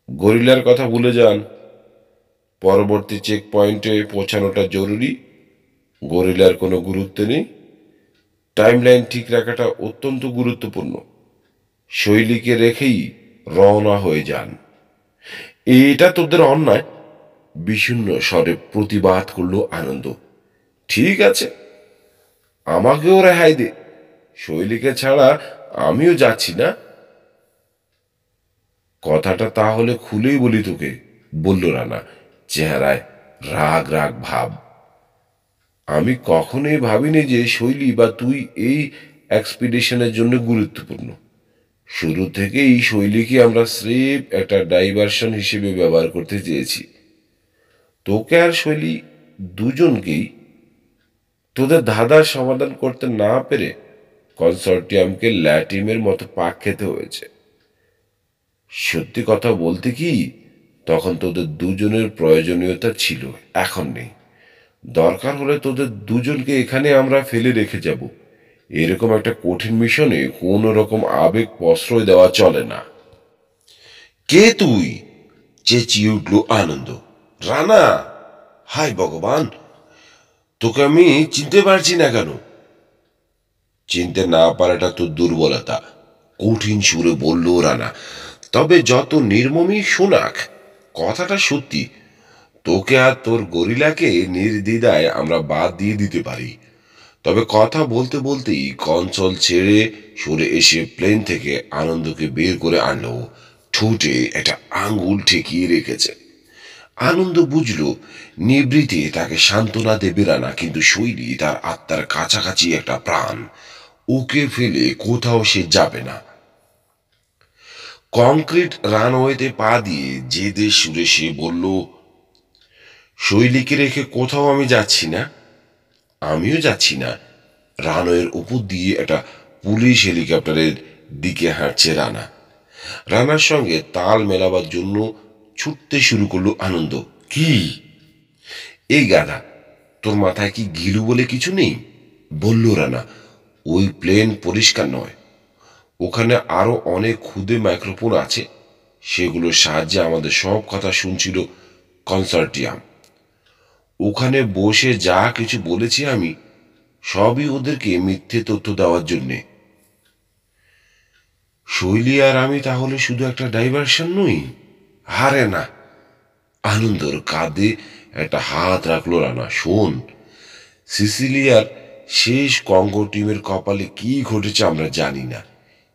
গরিলার কথা ভুলে যান, পরবর্তী চেক পয়েন্টে পৌঁছানোটা জরুরি। গরিলার কোনো গুরুত্ব নেই, টাইমলাইন ঠিক রাখাটা অত্যন্ত গুরুত্বপূর্ণ। শৈলীকে রেখেই রওনা হয়ে যান। এটা তোদের অন্যায়, বিষণ্ণ স্বরে প্রতিবাদ করল আনন্দ। ঠিক আছে, আমাকেও রেহাই দে, শৈলীকে ছাড়া আমিও যাচ্ছি না। কথাটা তাহলে খুলেই বলি তোকে, বলল রানা, চেহারায় রাগ রাগ ভাব। আমি কখনোই ভাবিনি যে শৈলী বা তুই এই এক্সপিডিশনের জন্য গুরুত্বপূর্ণ। শুরু থেকেই শৈলীকে আমরা স্রেফ একটা ডাইভারশন হিসেবে ব্যবহার করতে চেয়েছি। তোকে আর শৈলী দুজনকেই তোদের ধাঁধার সমাধান করতে না পেরে কনসর্টিয়ামকে ল্যাটিমের মতো পাক খেতে হয়েছে। সত্যি কথা বলতে কি, তখন তোদের দুজনের প্রয়োজনীয়তা ছিল, এখন নেই। দরকার হলে তোদের দুজনকে এখানে আমরা ফেলে রেখে যাব। এরকম একটা কঠিন মিশনে কোনো রকম আবেগ প্রশ্রয় দেওয়া চলে না। কে তুই? চেঁচিয়ে উঠল আনন্দ। রানা! হায় ভগবান, তোকে আমি চিনতে পারছি না কেন? চিনতে না পারাটা তোর দুর্বলতা, কঠিন সুরে বলল রানা। তবে যত নির্মমই শোনাক, কথাটা সত্যি। তোকে আর তোর গরিলাকে নির্দ্বিধায় আমরা বাদ দিয়ে দিতে পারি। তবে কথা বলতে বলতেই কনসোল ছেড়ে সরে এসে প্লেন থেকে আনন্দকে বের করে আনলো। ঠোঁটে একটা আঙ্গুল ঠেকিয়ে রেখেছে। আনন্দ বুঝল নিবৃতে তাকে সান্ত্বনা দেবে রানা, কিন্তু শৈলী তার আত্মার কাছাকাছি একটা প্রাণ। ওকে ফেলে কোথাও সে যাবে না। কংক্রিট রানওয়েতে পা দিয়ে জেদে সুরে সে বলল, শৈলীকে রেখে কোথাও আমি যাচ্ছি না। আমিও যাচ্ছি না। রানওয়ের উপর দিয়ে একটা পুলিশ হেলিকপ্টারের দিকে হাঁটছে রানা। রানার সঙ্গে তাল মেলাবার জন্য ছুটতে শুরু করলো আনন্দ। কি? এই গাধা, তোর মাথায় কি ঘিলু বলে কিছু নেই? বলল রানা। ওই প্লেন পরিষ্কার নয়। ওখানে আরো অনেক ক্ষুদে মাইক্রোফোন আছে। সেগুলোর সাহায্যে আমাদের সব কথা শুনছিল কনসর্টিয়াম। ওখানে বসে যা কিছু বলেছি আমি, সবই ওদেরকে মিথ্যে তথ্য দেওয়ার জন্যে। শৈলী আর আমি তাহলে শুধু একটা ডাইভারশন নই? হারে না। আনন্দর কাঁধে একটা হাত রাখলো রানা। শোন, সিসিলিয়ার শেষ কঙ্গো টিমের কপালে কি ঘটেছে আমরা জানি না।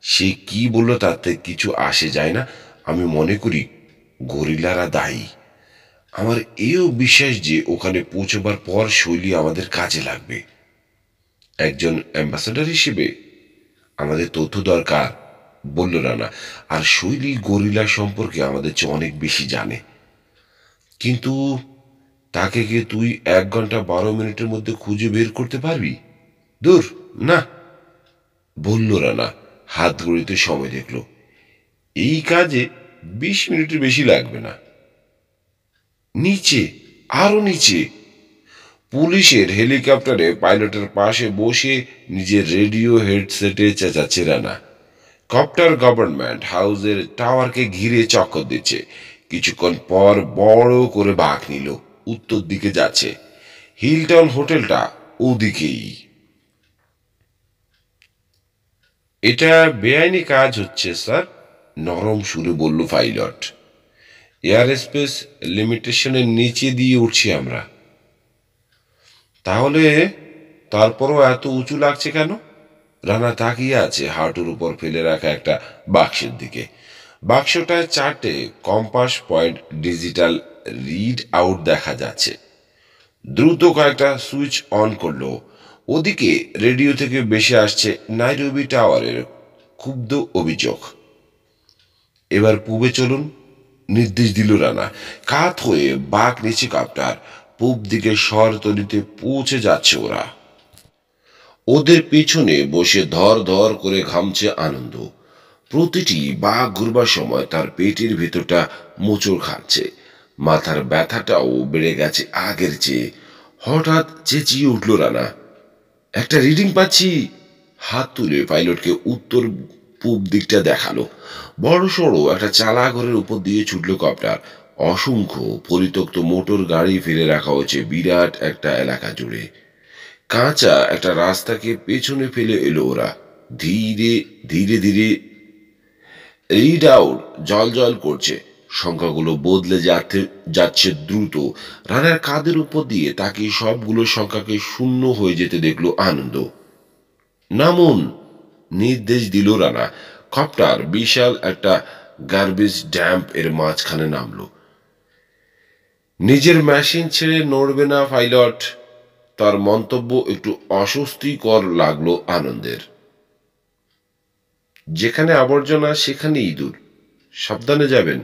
সে কি বলল তাতে কিছু আসে যায় না। আমি মনে করি গরিলারা দায়ী। আমার এও বিশ্বাস যে ওখানে পৌঁছবার পর শৈলী আমাদের কাজে লাগবে। একজন অ্যাম্বাসাডার হিসেবে আমাদের তথ্য দরকার, বলল রানা। আর শৈলী গরিলা সম্পর্কে আমাদের চেয়ে অনেক বেশি জানে। কিন্তু তাকে কি তুই 1 ঘন্টা 12 মিনিটের মধ্যে খুঁজে বের করতে পারবি? দূর না, বলল রানা। হাত ঘড়িতে সময় দেখল। এই কাজে 20 মিনিটের বেশি লাগবে না। নিচে, আরো নিচে। পুলিশের হেলিকপ্টারে পাইলটের পাশে বসে নিজের রেডিও হেডসেটে চেঁচাচ্ছে রানা। কপ্টার গভর্নমেন্ট হাউসের টাওয়ারকে ঘিরে চক্কর দিচ্ছে। কিছুক্ষণ পর বড় করে বাঁক নিল। উত্তর দিকে যাচ্ছে। হিলটন হোটেলটা ওদিকেই। এটা বেআইনি কাজ হচ্ছে স্যার, নরম সুরে বলল পাইলট। এয়ার স্পেস লিমিটেশনের নিচে দিয়ে উঠছি আমরা। তাহলে তারপরও এত উঁচু লাগছে কেন? রানা তাকিয়ে আছে হাঁটুর উপর ফেলে রাখা একটা বাক্সের দিকে। বাক্সটায় 4টে compass point digital read out দেখা যাচ্ছে। দ্রুত কয়েকটা সুইচ অন করলো। ওদিকে রেডিও থেকে ভেসে আসছে নাইরোবি টাওয়ারের ক্ষুব্ধ অভিযোগ। এবার পূবে চলুন, নির্দেশ দিল রানা। কাত হয়ে বাঁক নিচে কপ্টার। পূব দিকে শহরতলিতে পৌঁছে যাচ্ছে ওরা। ওদের পিছনে বসে ধর ধর করে ঘামছে আনন্দ। প্রতিটি বাঘ ঘুরবার সময় তার পেটের ভেতরটা মোচড় খাচ্ছে। মাথার ব্যথাটাও বেড়ে গেছে আগের চেয়ে। হঠাৎ চেঁচিয়ে উঠল রানা, একটা রিডিং পাচ্ছি। হাত তুলে পাইলটকে উত্তর পূব দিকটা দেখালো। বড় সড়ো একটা চালা ঘরের উপর দিয়ে ছুটল কপ্টার। অসংখ্য পরিত্যক্ত মোটর গাড়ি ফেলে রাখা হয়েছে বিরাট একটা এলাকা জুড়ে। কাঁচা একটা রাস্তাকে পেছনে ফেলে এলো ওরা। ধীরে ধীরে ধীরে রিড আউট জল জল করছে। সংখ্যাগুলো বদলে যাচ্ছে দ্রুত। রানার কাঁধের উপর দিয়ে তাকে সবগুলো সংখ্যাকে শূন্য হয়ে যেতে দেখলো আনন্দ। নামুন, নির্দেশ দিল রানা। কপ্টার বিশাল একটা গার্বেজ ড্যাম্প এর মাঝখানে নামলো। নিজের মেশিন ছেড়ে নড়বে না পাইলট। তার মন্তব্য একটু অস্বস্তিকর লাগলো আনন্দের। যেখানে আবর্জনা সেখানে ইঁদুর, সাবধানে যাবেন।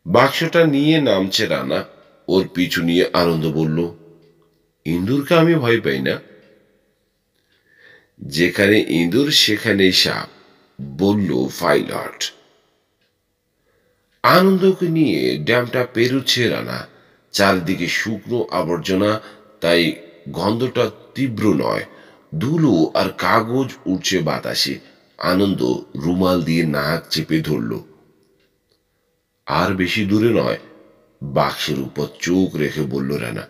বাক্সটা নিয়ে নামছে রানা। ওর পিছু নিয়ে আনন্দ বলল, ইঁদুরকে আমি ভয় পাই না। যেখানে ইঁদুর সেখানেই সাপ, বলল পাইলট। আনন্দকে নিয়ে ড্যামটা পেরুচ্ছে রানা। চারদিকে শুকনো আবর্জনা, তাই গন্ধটা তীব্র নয়। ধুলো আর কাগজ উঠছে বাতাসে। আনন্দ রুমাল দিয়ে নাক চেপে ধরল। আর বেশি দূরে নয়। বাক্সের উপর চোখ রেখে বলল রানা,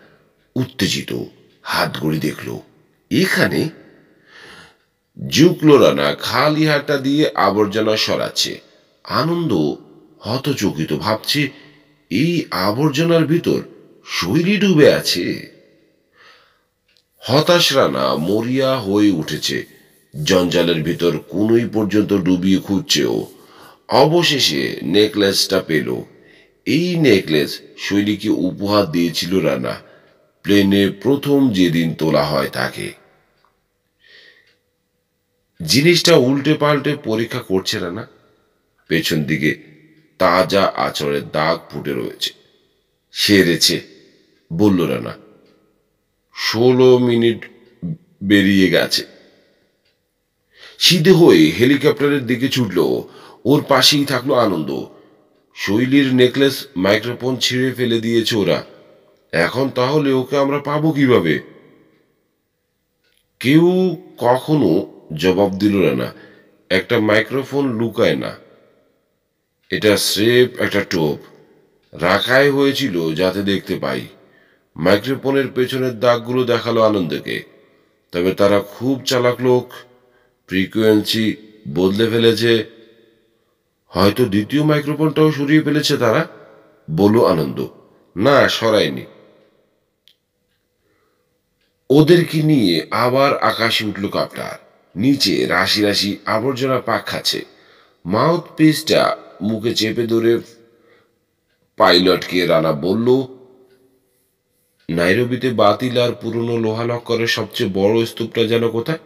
উত্তেজিত। হাত ঘড়ি দেখল। এখানে ঝুঁকল রানা, খালি হাতটা দিয়ে আবর্জনা সরাচ্ছে। আনন্দ হতচকিত, ভাবছে এই আবর্জনার ভিতর শৈলী ডুবে আছে। হতাশ রানা মরিয়া হয়ে উঠেছে। জঞ্জালের ভিতর কোনোই পর্যন্ত ডুবিয়ে খুঁজছে ও। অবশেষে নেকলেসটা পেল। এই নেকলেস শৈলীকে উপহার দিয়েছিল রানা, প্লেনে প্রথম যেদিন তোলা হয় তাকে। জিনিসটা উল্টে পাল্টে পরীক্ষা করছে রানা। পেছন দিকে তাজা আঁচড়ের দাগ ফুটে রয়েছে। সেরেছে, বলল রানা। 16 মিনিট বেরিয়ে গেছে। সিধে হয়ে হেলিকপ্টারের দিকে ছুটল। ওর পাশেই থাকলো আনন্দ। শৈলীর নেকলেস মাইক্রোফোন ছিঁড়ে ফেলে দিয়েছে ওরা। এখন তাহলে ওকে আমরা পাবো কিভাবে? কেউ কখনো জবাব দিল না। একটা মাইক্রোফোন লুকায় না, এটা স্রেফ একটা টোপ। রাখাই হয়েছিল যাতে দেখতে পাই। মাইক্রোফোনের পেছনের দাগগুলো দেখালো আনন্দকে। তবে তারা খুব চালাক লোক, ফ্রিকোয়েন্সি বদলে ফেলেছে। হয়তো দ্বিতীয় মাইক্রোফোনটাও সরিয়ে ফেলেছে তারা, বলল আনন্দ। না, সরায়নি। ওদেরকে নিয়ে আবার আকাশে উঠল কাপ্টার। নিচে রাশি রাশি আবর্জনা পাক খাচ্ছে। মাউথ পিসটা মুখে চেপে ধরে পাইলটকে রানা বলল, নাইরোবিতে বাতিল আর পুরনো লোহা লক্করের সবচেয়ে বড় স্তূপটা যেন কোথায়?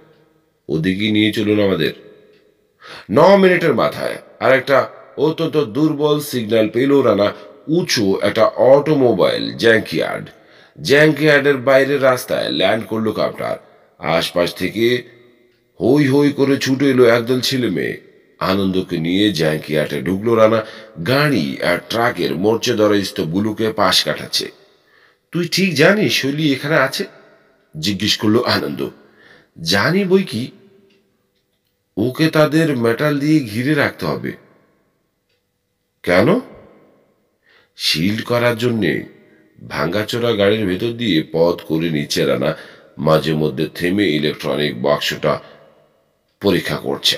ওদিকে নিয়ে চলুন আমাদের। 9 মিনিটের মাথায় আর একটা অত্যন্ত দুর্বল সিগন্যাল পেল রানা। উঁচু একটা অটোমোবাইল জ্যাঙ্কিয়ার্ডের বাইরের রাস্তায় ল্যান্ড করলো কাপ্টার। আশপাশ থেকে হই হই করে ছুটে এলো একদল ছেলে মেয়ে। আনন্দকে নিয়ে জ্যাঙ্কিয়ার্ডে ঢুকলো রানা। গাড়ি আর ট্রাকের মোর্চে ধরা স্তূপগুলোকে পাশ কাটাচ্ছে। তুই ঠিক জানিস শৈলী এখানে আছে? জিজ্ঞেস করলো আনন্দ। জানি বই কি, ওকে তাদের মেটাল দিয়ে ঘিরে রাখতে হবে। কেন? শিল্ড করার জন্যে। ভাঙ্গাচোরা গাড়ির ভেতর দিয়ে পথ করে নিচ্ছে রানা। মাঝে মধ্যে থেমে ইলেকট্রনিক বাক্সটা পরীক্ষা করছে।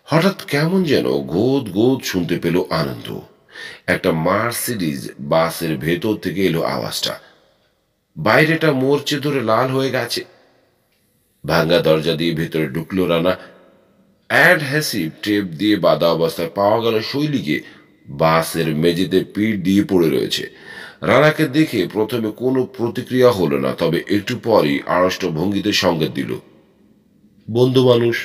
হঠাৎ কেমন যেন গোদ গোদ শুনতে পেল আনন্দ। একটা মার্সিডিজ বাসের ভেতর থেকে এলো আওয়াজটা। বাইরেটা মোর্চে ধরে লাল হয়ে গেছে। ভাঙ্গা দরজা দিয়ে ভেতরে ঢুকলো রানা। অ্যাডহেসিভ টেপ দিয়ে বাঁধা অবস্থায় পাওয়া গেল শৈলীকে। বাসের মেঝেতে পিঠ দিয়ে পড়ে রয়েছে। রানাকে দেখে প্রথমে কোনো প্রতিক্রিয়া হলো না, তবে একটু পরই আড়ষ্ট ভঙ্গিতে সংকেত দিল, বন্ধু মানুষ।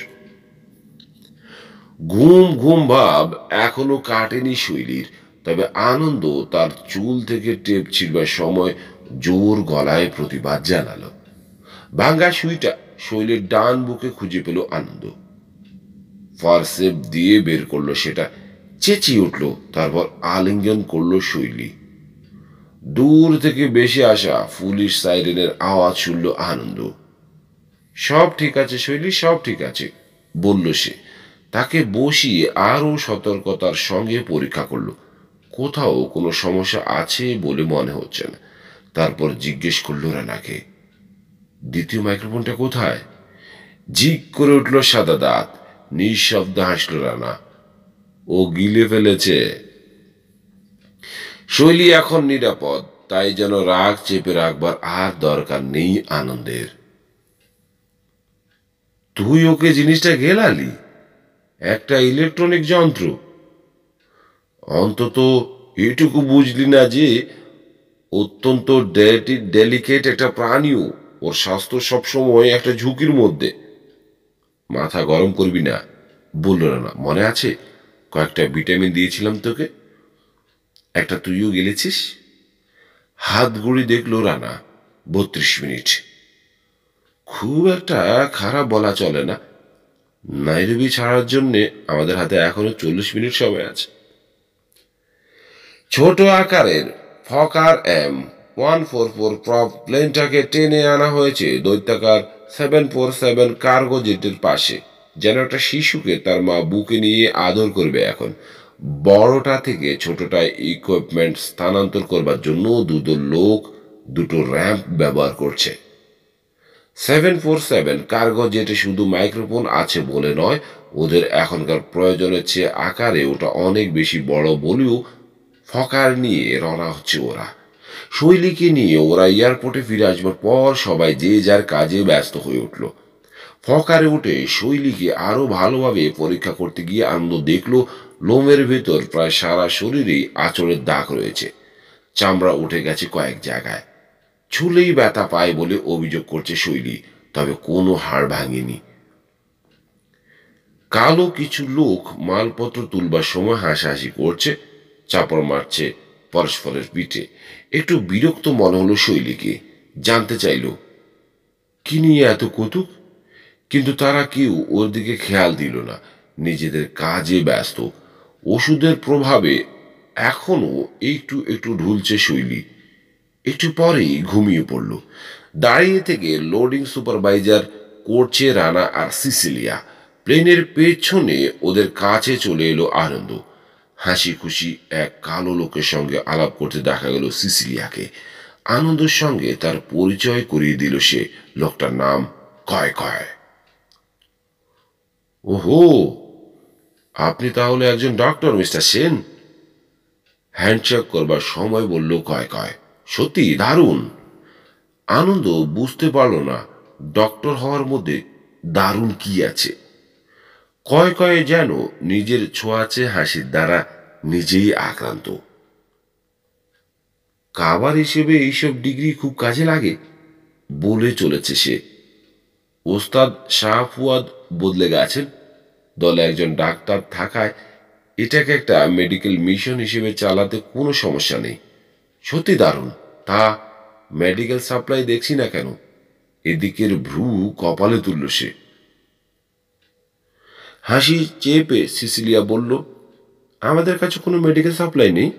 ঘুম ঘুম ভাব এখনো কাটেনি শৈলীর। তবে আনন্দ তার চুল থেকে টেপ ছিঁড়বার সময় জোর গলায় প্রতিবাদ জানালো। ভাঙ্গা সুইটা শৈলীর ডান বুকে খুঁজে পেল আনন্দ। ফারসেপ দিয়ে বের করলো সেটা। চেঁচিয়ে উঠল, তারপর আলিঙ্গন করলো শৈলী। দূর থেকে বেশি আসা পুলিশ সাইরেনের আওয়াজ শুনল আনন্দ। সব ঠিক আছে শৈলী, সব ঠিক আছে, বলল সে। তাকে বসিয়ে আরো সতর্কতার সঙ্গে পরীক্ষা করলো। কোথাও কোনো সমস্যা আছে বলে মনে হচ্ছে না। তারপর জিজ্ঞেস করলো রানাকে, দ্বিতীয় মাইক্রোফোনটা কোথায়? ঝিক করে উঠল সাদা দাঁত। নিঃশব্দে হাসল রানা। ও গিলে ফেলেছে। শৈলী এখন নিরাপদ, তাই যেন রাগ চেপে রাখবার আর দরকার নেই আনন্দের। তুই ওকে জিনিসটা গেলালি? একটা ইলেকট্রনিক যন্ত্র। অন্তত এটুকু বুঝলি না যে অত্যন্ত ডেলিকেট একটা প্রাণীও, ওর স্বাস্থ্য সবসময় একটা ঝুঁকির মধ্যে। মাথা গরম করবি না, বলল না। মনে আছে কয়েকটা ভিটামিন দিয়েছিলাম তোকে? একটা তুইও গেলেছিস। হাত ঘড়ি দেখল রানা। 32 মিনিট। খুব একটা খারাপ বলা চলে না। নাইরোবি ছাড়ার জন্যে আমাদের হাতে এখনো 40 মিনিট সময় আছে। ছোট আকারের ফকার M144 প্রপ প্লেনটাকে টেনে আনা হয়েছে দৈত্যাকার 747 কার্গো জেটের পাশে, যেন একটা শিশুকে তার মা বুকে নিয়ে আদর করবে। এখন বড়টা থেকে ছোটটায় ইকুইপমেন্ট স্থানান্তর করবার জন্য দুটো লোক দুটো র্যাম্প ব্যবহার করছে। 747 কার্গো জেটে শুধু মাইক্রোফোন আছে বলে নয়, ওদের এখনকার প্রয়োজনের চেয়ে আকারে ওটা অনেক বেশি বড় বলেও ফকার নিয়ে রওনা হচ্ছে ওরা। শৈলীকে নিয়ে ওরা এয়ারপোর্টে ফিরে আসবার পর সবাই যে যার কাজে ব্যস্ত হয়ে উঠল। ফকারে উঠে শৈলীকে আরো ভালোভাবে পরীক্ষা করতে গিয়ে আনন্দ দেখল লোমের ভেতর প্রায় সারা শরীরেই আঁচড়ের দাগ রয়েছে। চামড়া উঠে গেছে কয়েক জায়গায়। ছুলেই ব্যথা পায় বলে অভিযোগ করছে শৈলী, তবে কোনো হাড় ভাঙেনি। কালো কিছু লোক মালপত্র তুলবার সময় হাসাহাসি করছে, চাপড় মারছে পরস্পরের পিঠে। একটু বিরক্ত মনে হলো শৈলীকে। জানতে চাইল কি নিয়ে এত কৌতুক, কিন্তু তারা কেউ ওর দিকে খেয়াল দিল না। নিজেদের কাজে ব্যস্ত। ওষুধের প্রভাবে এখনো একটু একটু ঢুলছে শৈলী। একটু পরেই ঘুমিয়ে পড়ল। দাঁড়িয়ে থেকে লোডিং সুপারভাইজার করছে রানা আর সিসিলিয়া। প্লেনের পেছনে ওদের কাছে চলে এলো আনন্দ। হাসি খুশি এক কালো লোকের সঙ্গে আলাপ করতে দেখা গেল সিসিলিয়াকে। আনন্দের সঙ্গে তার পরিচয় করিয়ে দিল সে। লোকটার নাম কয় কয়। ওহো, আপনি তাহলে একজন ডক্টর মিস্টার সেন? হ্যান্ডশেক করবার সময় বলল কয় কয়। সত্যি দারুণ। আনন্দ বুঝতে পারল না ডক্টর হওয়ার মধ্যে দারুণ কি আছে। কয় কয়ে যেন নিজের ছোঁয়াচে হাসির দ্বারা নিজেই আক্রান্ত। কাবার হিসেবে এইসব ডিগ্রি খুব কাজে লাগে বলে চলেছে সে। ওস্তাদ শাহ ফুয়াদ বদলে গেছেন। দলে একজন ডাক্তার থাকায় এটাকে একটা মেডিকেল মিশন হিসেবে চালাতে কোনো সমস্যা নেই। সত্যি দারুণ। তা মেডিকেল সাপ্লাই দেখছি না কেন? এদিকের ভ্রু কপালে তুলল সে। হাসি চেপে সিসিলিয়া বলল, আমাদের কাছে কোনো মেডিকেল সাপ্লাই নেই।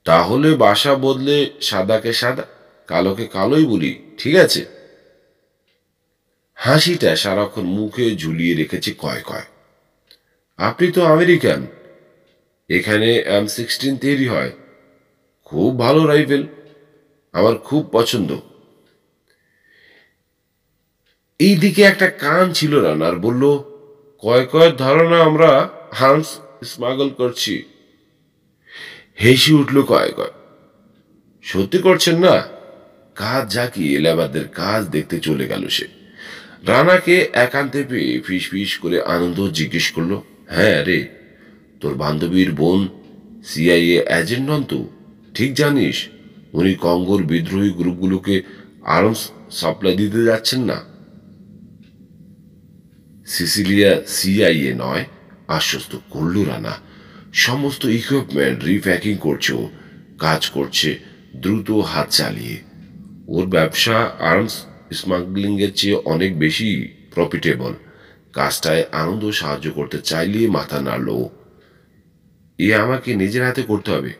তাহলে বাসা বদলে সাদাকে সাদা, কালোকে কালোই বলি, ঠিক আছে? হাসিটা সারাক্ষণ মুখে ঝুলিয়ে রেখেছে কয় কয়। আপনি তো আমেরিকান, এখানে M16 তৈরি হয়। খুব ভালো রাইফেল, আমার খুব পছন্দ। এই দিকে একটা কান ছিল রানার। বলল, কয় কয়ের ধারণা আমরা হার্মস স্মাগল করছি। হেসে উঠল কয় কয়। সত্যি করছেন না? কাজ ঝাঁকিয়ে লেবারদের কাজ দেখতে চলে গেল সে। রানাকে একান্তে পেয়ে ফিস ফিস করে আনন্দ জিজ্ঞেস করলো, হ্যাঁ রে, তোর বান্ধবীর বোন CIA এজেন্ট নন তো? ঠিক জানিস উনি কঙ্গোর বিদ্রোহী গ্রুপগুলোকে আর্মস সাপ্লাই দিতে যাচ্ছেন না? সিসিলিয়া CIA নয়, আশ্বস্ত করল রানা। সমস্ত ইকুইপমেন্ট রিপ্যাকিং করছে, কাজ করছে দ্রুত হাত চালিয়ে। ওর ব্যবসা আর্মস স্মাগলিং এর চেয়ে অনেক বেশি প্রফিটেবল। কাজটায় আনন্দ সাহায্য করতে চাইলে মাথা নাড়ল। এ আমাকে নিজের হাতে করতে হবে।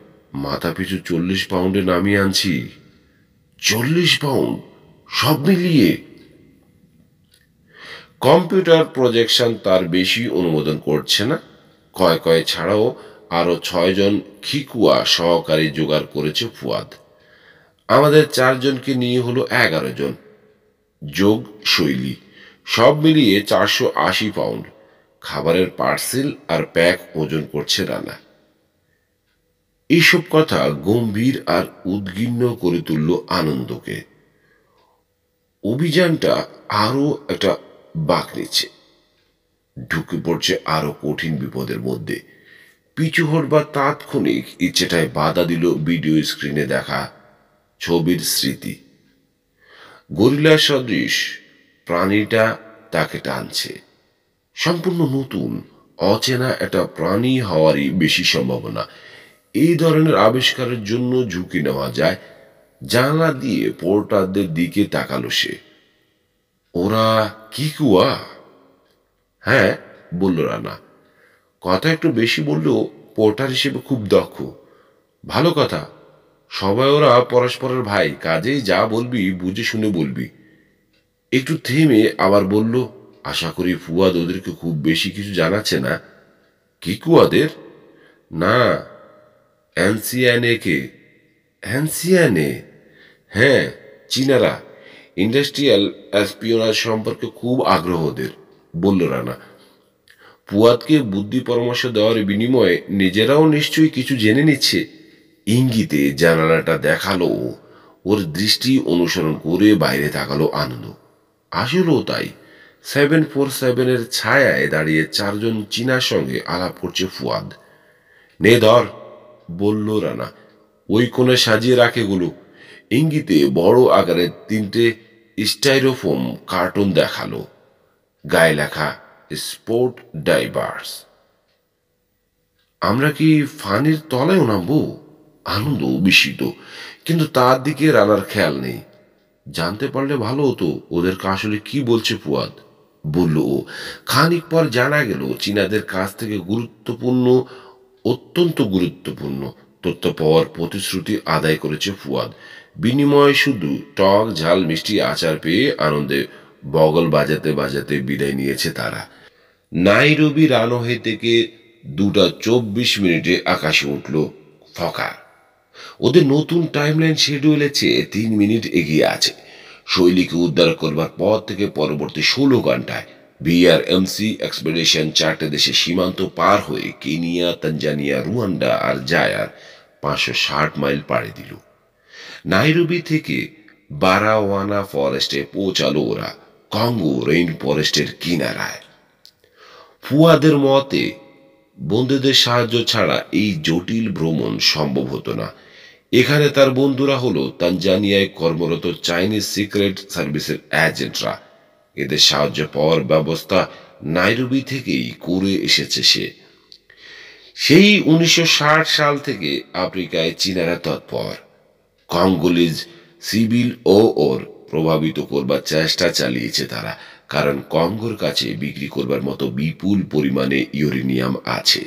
মাথা পিছু 40 পাউন্ডে নামিয়ে আনছি। 40 পাউন্ড সব মিলিয়ে? কম্পিউটার প্রজেকশন তার বেশি অনুমোদন করছে না। কয় কয় ছাড়াও আরো 6 জন খিকুয়া সহকারী জোগাড় করেছে ফুয়াদ। আমাদের 4 জনকে নিয়ে হলো 11 জন, যোগ শৈলী। সব মিলিয়ে 480 পাউন্ড। খাবারের পার্সেল আর প্যাক ওজন করছে রানা। এইসব কথা গম্ভীর আর উদ্বিগ্ন করে তুলল আনন্দকে। অভিযানটা আরো একটা বাঁক নিচ্ছে, ঢুকে পড়ছে আরো কঠিন বিপদের মধ্যে। পিছু হটবার তাৎক্ষণিক ইচ্ছেটায় বাধা দিল ভিডিও স্ক্রিনে দেখা ছবির স্মৃতি। গরিলা সদৃশ প্রাণীটা তাকে টানছে। সম্পূর্ণ নতুন অচেনা একটা প্রাণী হওয়ারই বেশি সম্ভাবনা। এই ধরনের আবিষ্কারের জন্য ঝুঁকি নেওয়া যায়, জানলা দিয়ে পোর্টারদের দিকে তাকালো সে। ওরা কি কুয়া? হ্যাঁ, বলল রানা। কথা একটু বেশি বললেও পোর্টার হিসেবে খুব দক্ষ। ভালো কথা। সবাই ওরা পরস্পরের ভাই, কাজেই যা বলবি বুঝে শুনে বলবি। একটু থেমে আবার বলল, আশা করি ফুয়াদ ওদেরকে খুব বেশি কিছু জানাচ্ছে না। কি কুয়াদের? না, অ্যান্সিয়ানে কে? হ্যান্সিয়ানে? হ্যাঁ, চীনারা। ইন্ডাস্ট্রিয়াল অ্যাসপিওনাজ সম্পর্কে খুব আগ্রহ ওদের, বলল রানা। ফুয়াদকে বুদ্ধি পরামর্শ দেওয়ার বিনিময়ে নিজেরাও নিশ্চয়ই কিছু জেনে নিচ্ছে। ইঙ্গিতে জানালাটা দেখালো। ওর দৃষ্টি অনুসরণ করে বাইরে তাকালো আনন্দ। আসলেও তাই। 747-এর ছায়ায় দাঁড়িয়ে চারজন চীনার সঙ্গে আলাপ করছে ফুয়াদ। নে ধর, বলল রানা। ওই কোণে সাজিয়ে রাখে গুলো। ইঙ্গিতে বড় আকারের 3টে স্টাইরোফোম কার্টুন দেখালো, গায়ে লেখা স্পোর্ট ডাইভার্স। আমরা কি ফানির তলায়ও নামবো? আনন্দ বিস্মিত, কিন্তু তার দিকে রানার খেয়াল নেই। জানতে পারলে ভালো হতো ওদেরকে আসলে কি বলছে ফুয়াদ, বলল ও। খানিক পর জানা গেল চীনাদের কাছ থেকে অত্যন্ত গুরুত্বপূর্ণ তথ্য পাওয়ার প্রতিশ্রুতি আদায় করেছে ফুয়াদ। বিনিময়ে শুধু টক ঝাল মিষ্টি আচার পেয়ে আনন্দে বগল বাজাতে বাজাতে বিদায় নিয়েছে তারা। নাইরোবি রানওয়ে থেকে 2:24 আকাশে উঠল ফকা। ওদের নতুন টাইমলাইন শিডিউলের চেয়ে 3 মিনিট এগিয়ে আছে। শৈলীকে উদ্ধার করবার পর থেকে পরবর্তী 16 ঘন্টায় বিআরএমসি এক্সপেডিশন 4টে দেশের সীমান্ত পার হয়ে কেনিয়া, তানজানিয়া, রুয়ান্ডা আর জায়ার 560 মাইল পাড়ি দিল। নাইরোবি থেকে বারাওয়ানা ফরেস্টে পৌঁছালো ওরা, কঙ্গো রেইন ফরেস্টের কিনারায়। ফুয়াদের মতে বন্ধুদের সাহায্য ছাড়া এই জটিল ভ্রমণ সম্ভব হতো না। এখানে তার বন্ধুরা হলো তানজানিয়ায় কর্মরত চাইনিজ সিক্রেট সার্ভিসের এজেন্টরা। এদের সাহায্য পাওয়ার ব্যবস্থা নাইরোবি থেকেই করে এসেছে সে। সেই 1960 সাল থেকে আফ্রিকায় চীনারা তৎপর। কঙ্গোলিজ সিভিল ওর প্রভাবিত করবার চেষ্টা চালিয়েছে তারা, কারণ কঙ্গোর কাছে বিক্রি করবার মতো বিপুল পরিমাণে ইউরেনিয়াম আছে।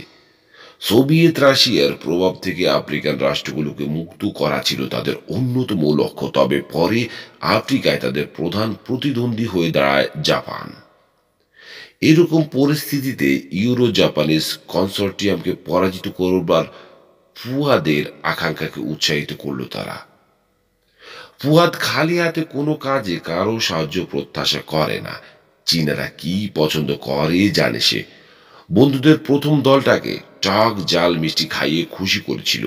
সোভিয়েত রাশিয়ার প্রভাব থেকে আফ্রিকান রাষ্ট্রগুলোকে মুক্ত করা ছিল তাদের অন্যতম লক্ষ্য। তবে পরে আফ্রিকায় তাদের প্রধান প্রতিদ্বন্দ্বী হয়ে দাঁড়ায় জাপান। এরকম পরিস্থিতিতে ইউরো জাপানিজ কনসোর্টিয়ামকে পরাজিত করবার ফুয়াদের আকাঙ্ক্ষাকে উৎসাহিত করল তারা। ফুয়াদ খালি হাতে কোনো কাজে কারো সাহায্য প্রত্যাশা করে না। চীনারা কি পছন্দ করে জানে সে। বন্ধুদের প্রথম দলটাকে টক ঝাল মিষ্টি খাইয়ে খুশি করেছিল।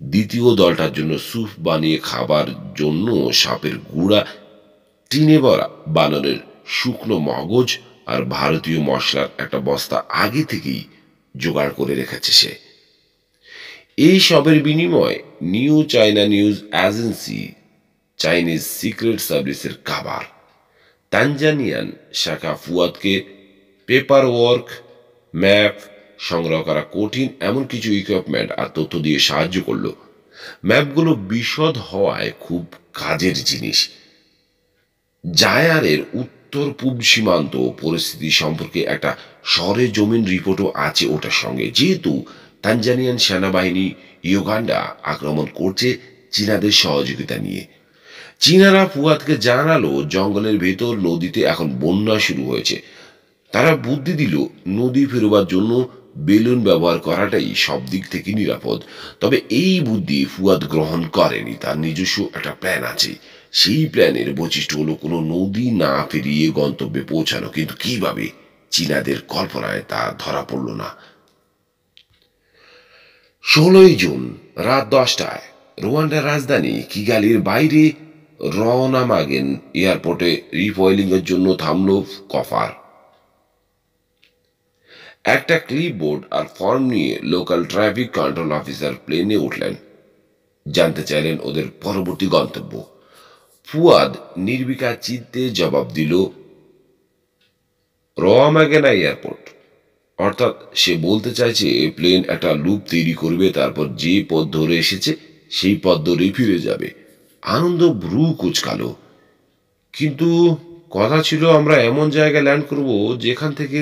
দ্বিতীয় দলটার জন্য স্যুপ বানিয়ে খাবার জন্য সাপের গুঁড়া, টিনে বানানোর শুকনো মগজ আর ভারতীয় মশলার একটা বস্তা আগে থেকেই জোগাড় করে রেখেছে সে। এই সবের বিনিময়ে new China news agency, Chinese secret সার্ভিসের খাবার, তানজানিয়ান শাখা ফুয়াদকে পেপার ওয়ার্ক, ম্যাপ সংগ্রহ করা কঠিন এমন কিছু ইকুইপমেন্ট আর তথ্য দিয়ে সাহায্য করল। ম্যাপগুলো বিশদ হওয়ায় খুব কাজের জিনিস। জায়ারের উত্তর পূব সীমান্ত পরিস্থিতি সম্পর্কে একটা সরেজমিন রিপোর্টও আছে ওটার সঙ্গে। যেহেতু তানজানিয়ান সেনাবাহিনী ইউগান্ডা আক্রমণ করছে চীনাদের সহযোগিতা নিয়ে। চীনারা ফুয়াদকে জানালো জঙ্গলের ভেতর নদীতে এখন বন্যা শুরু হয়েছে। তারা বুদ্ধি দিল নদী ফেরবার জন্য বেলুন ব্যবহার করাটাই সব দিক থেকে নিরাপদ। তবে এই বুদ্ধি ফুয়াদ গ্রহণ করেনি। তার নিজস্ব একটা প্ল্যান আছে। সেই প্ল্যানের বৈশিষ্ট্য হলো কোনো নদী না ফেরিয়ে গন্তব্যে পৌঁছানো। কিন্তু কিভাবে, চীনাদের কল্পনায় তা ধরা পড়ল না। 16 জুন রাত 10টায় রুয়ান্ডার রাজধানী কিগালির বাইরে রওনামাগেন এয়ারপোর্টে রিফয়েলিং এর জন্য থামল কফার। একটা ক্লিপবোর্ড আর ফর্ম নিয়ে লোকাল ট্রাফিক কন্ট্রোল অফিসার প্লেনে উঠলেন। জানতে চাইলেন ওদের পরবর্তী গন্তব্য। ফুয়াদ নির্বিকার চিত্তে জবাব দিল, রওয়ামাগেনা এয়ারপোর্ট। অর্থাৎ সে বলতে চাইছে প্লেন একটা লুপ তৈরি করবে, তারপর যে পথ ধরে এসেছে সেই পথ ধরেই ফিরে যাবে। আনন্দ ভ্রু কুঁচকালো। কিন্তু কথা ছিল আমরা এমন জায়গায় ল্যান্ড করব যেখান থেকে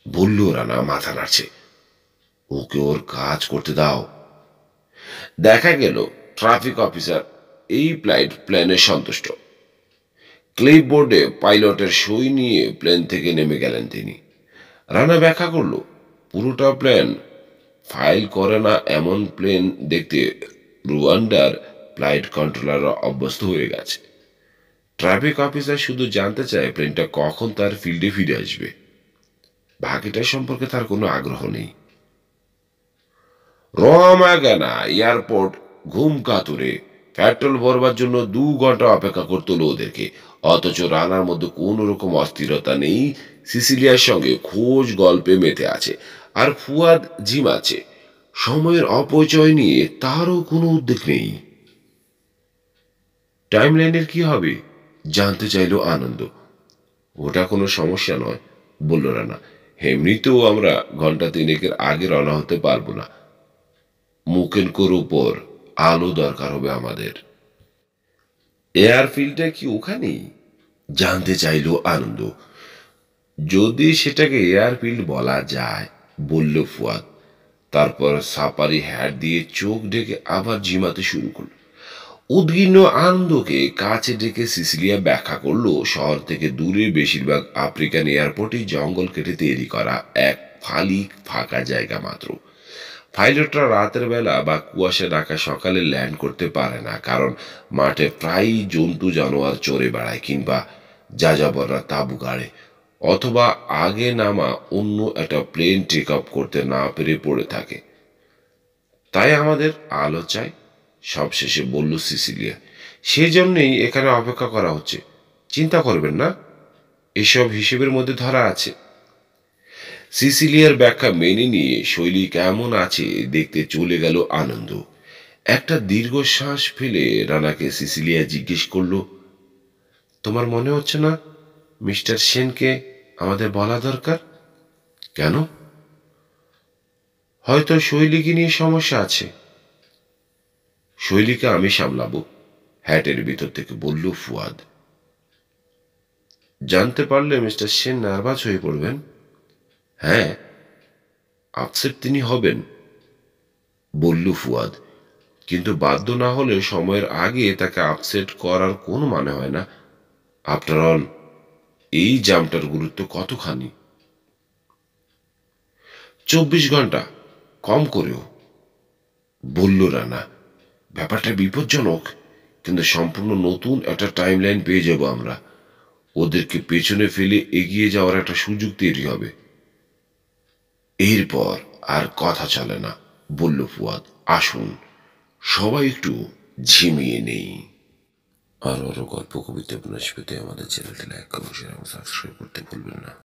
বলল রানা মাথা নাড়ছে। ওকে ওর কাজ করতে দাও। দেখা গেল ট্রাফিক অফিসার এই প্ল্যানে সন্তুষ্ট। ক্লিপ বোর্ডে পাইলটের সই নিয়ে প্লেন থেকে নেমে গেলেন তিনি। রানা ব্যাখ্যা করল, পুরোটা প্লেন ফাইল করে না এমন প্লেন দেখতে রুয়ান্ডার ফ্লাইট কন্ট্রোলাররা অভ্যস্ত হয়ে গেছে। ট্রাফিক অফিসার শুধু জানতে চায় প্লেনটা কখন তার ফিল্ডে ফিরে আসবে, বাকিটা সম্পর্কে তার কোনো আগ্রহ নেই। রমাগানা এয়ারপোর্ট ঘুম কাতুরে পেট্রোল ভরবার জন্য 2 ঘন্টা অপেক্ষা করতে হলো ওদেরকে। অথচ রানার মধ্যে কোন রকম অস্থিরতা নেই। সিসিলিয়ার সঙ্গে খোঁজ গল্পে মেতে আছে, আর ফুয়াদ ঝিমাচ্ছে। সময়ের অপচয় নিয়ে তারও কোনো উদ্বেগ নেই। টাইম লাইনের কি হবে জানতে চাইল আনন্দ। ওটা কোনো সমস্যা নয়, বলল রানা। এমনিতেও আমরা ঘন্টা 3 আগে রওনা হতে পারবো না। মুকেনকোর উপর আলো দরকার হবে আমাদের। এয়ারফিল্ডটা কি ওখানেই জানতে চাইল আনন্দ। যদি সেটাকে এয়ারফিল্ড বলা যায়, বলল ফুয়াদ। তারপর সাপারি হ্যাট দিয়ে চোখ ঢেকে আবার ঝিমাতে শুরু করল। উদ্গিন্ন আনন্দকে কাছে ডেকে সিসিলিয়া ব্যাখ্যা করল, শহর থেকে দূরে বেশিরভাগ আফ্রিকান এয়ারপোর্টই জঙ্গল কেটে তৈরি করা এক ফালি ফাঁকা জায়গা মাত্র। পাইলটরা রাতের বেলা বা কুয়াশা ঢাকা সকালে ল্যান্ড করতে পারে না, কারণ মাঠে প্রায়ই জন্তু জানোয়ার চড়ে বেড়ায়, কিংবা যাযাবররা তাঁবু গাড়ে, অথবা আগে নামা অন্য একটা প্লেন টেক অফ করতে না পেরে পড়ে থাকে। তাই আমাদের আলো চাই, সবশেষে বলল সিসিলিয়া। সেজন্যই এখানে অপেক্ষা করা হচ্ছে। চিন্তা করবেন না, এসব হিসেবের মধ্যে ধরা আছে। সিসিলিয়ার ব্যাখ্যা মেনে নিয়ে শৈলী কেমন আছে দেখতে চলে গেল আনন্দ। একটা দীর্ঘশ্বাস ফেলে রানাকে সিসিলিয়া জিজ্ঞেস করল, তোমার মনে হচ্ছে না মিস্টার সেনকে আমাদের বলা দরকার? কেন? হয়তো শৈলীকে নিয়ে সমস্যা আছে। শৈলীকে আমি সামলাবো, হ্যাটের ভিতর থেকে বলল ফুয়াদ। জানতে পারলে মিস্টার সেন নার্ভাস হয়ে পড়বেন। হ্যাঁ, আপসেট তিনি হবেন, বলল ফুয়াদ। কিন্তু বাধ্য না হলে সময়ের আগে তাকে আপসেট করার কোনো মানে হয় না। আফটার অল এই জামটার গুরুত্ব কতখানি? 24 ঘন্টা, কম করেও, বলল রানা। ব্যাপারটা বিপজ্জনক, কিন্তু সম্পূর্ণ নতুন একটা টাইম লাইন পেয়ে যাব আমরা। ওদেরকে পেছনে ফেলে এগিয়ে যাওয়ার একটা সুযোগ তৈরি হবে। এরপর আর কথা চলে না, বলল ফুয়াদ। আসুন সবাই একটু ঝিমিয়ে নেই। আরো গল্প কবিতা উপন্যাস পেতে আমাদের চ্যানেলটি লাইক, কমেন্ট, শেয়ার এবং সাবস্ক্রাইব করতে ভুলবেন না।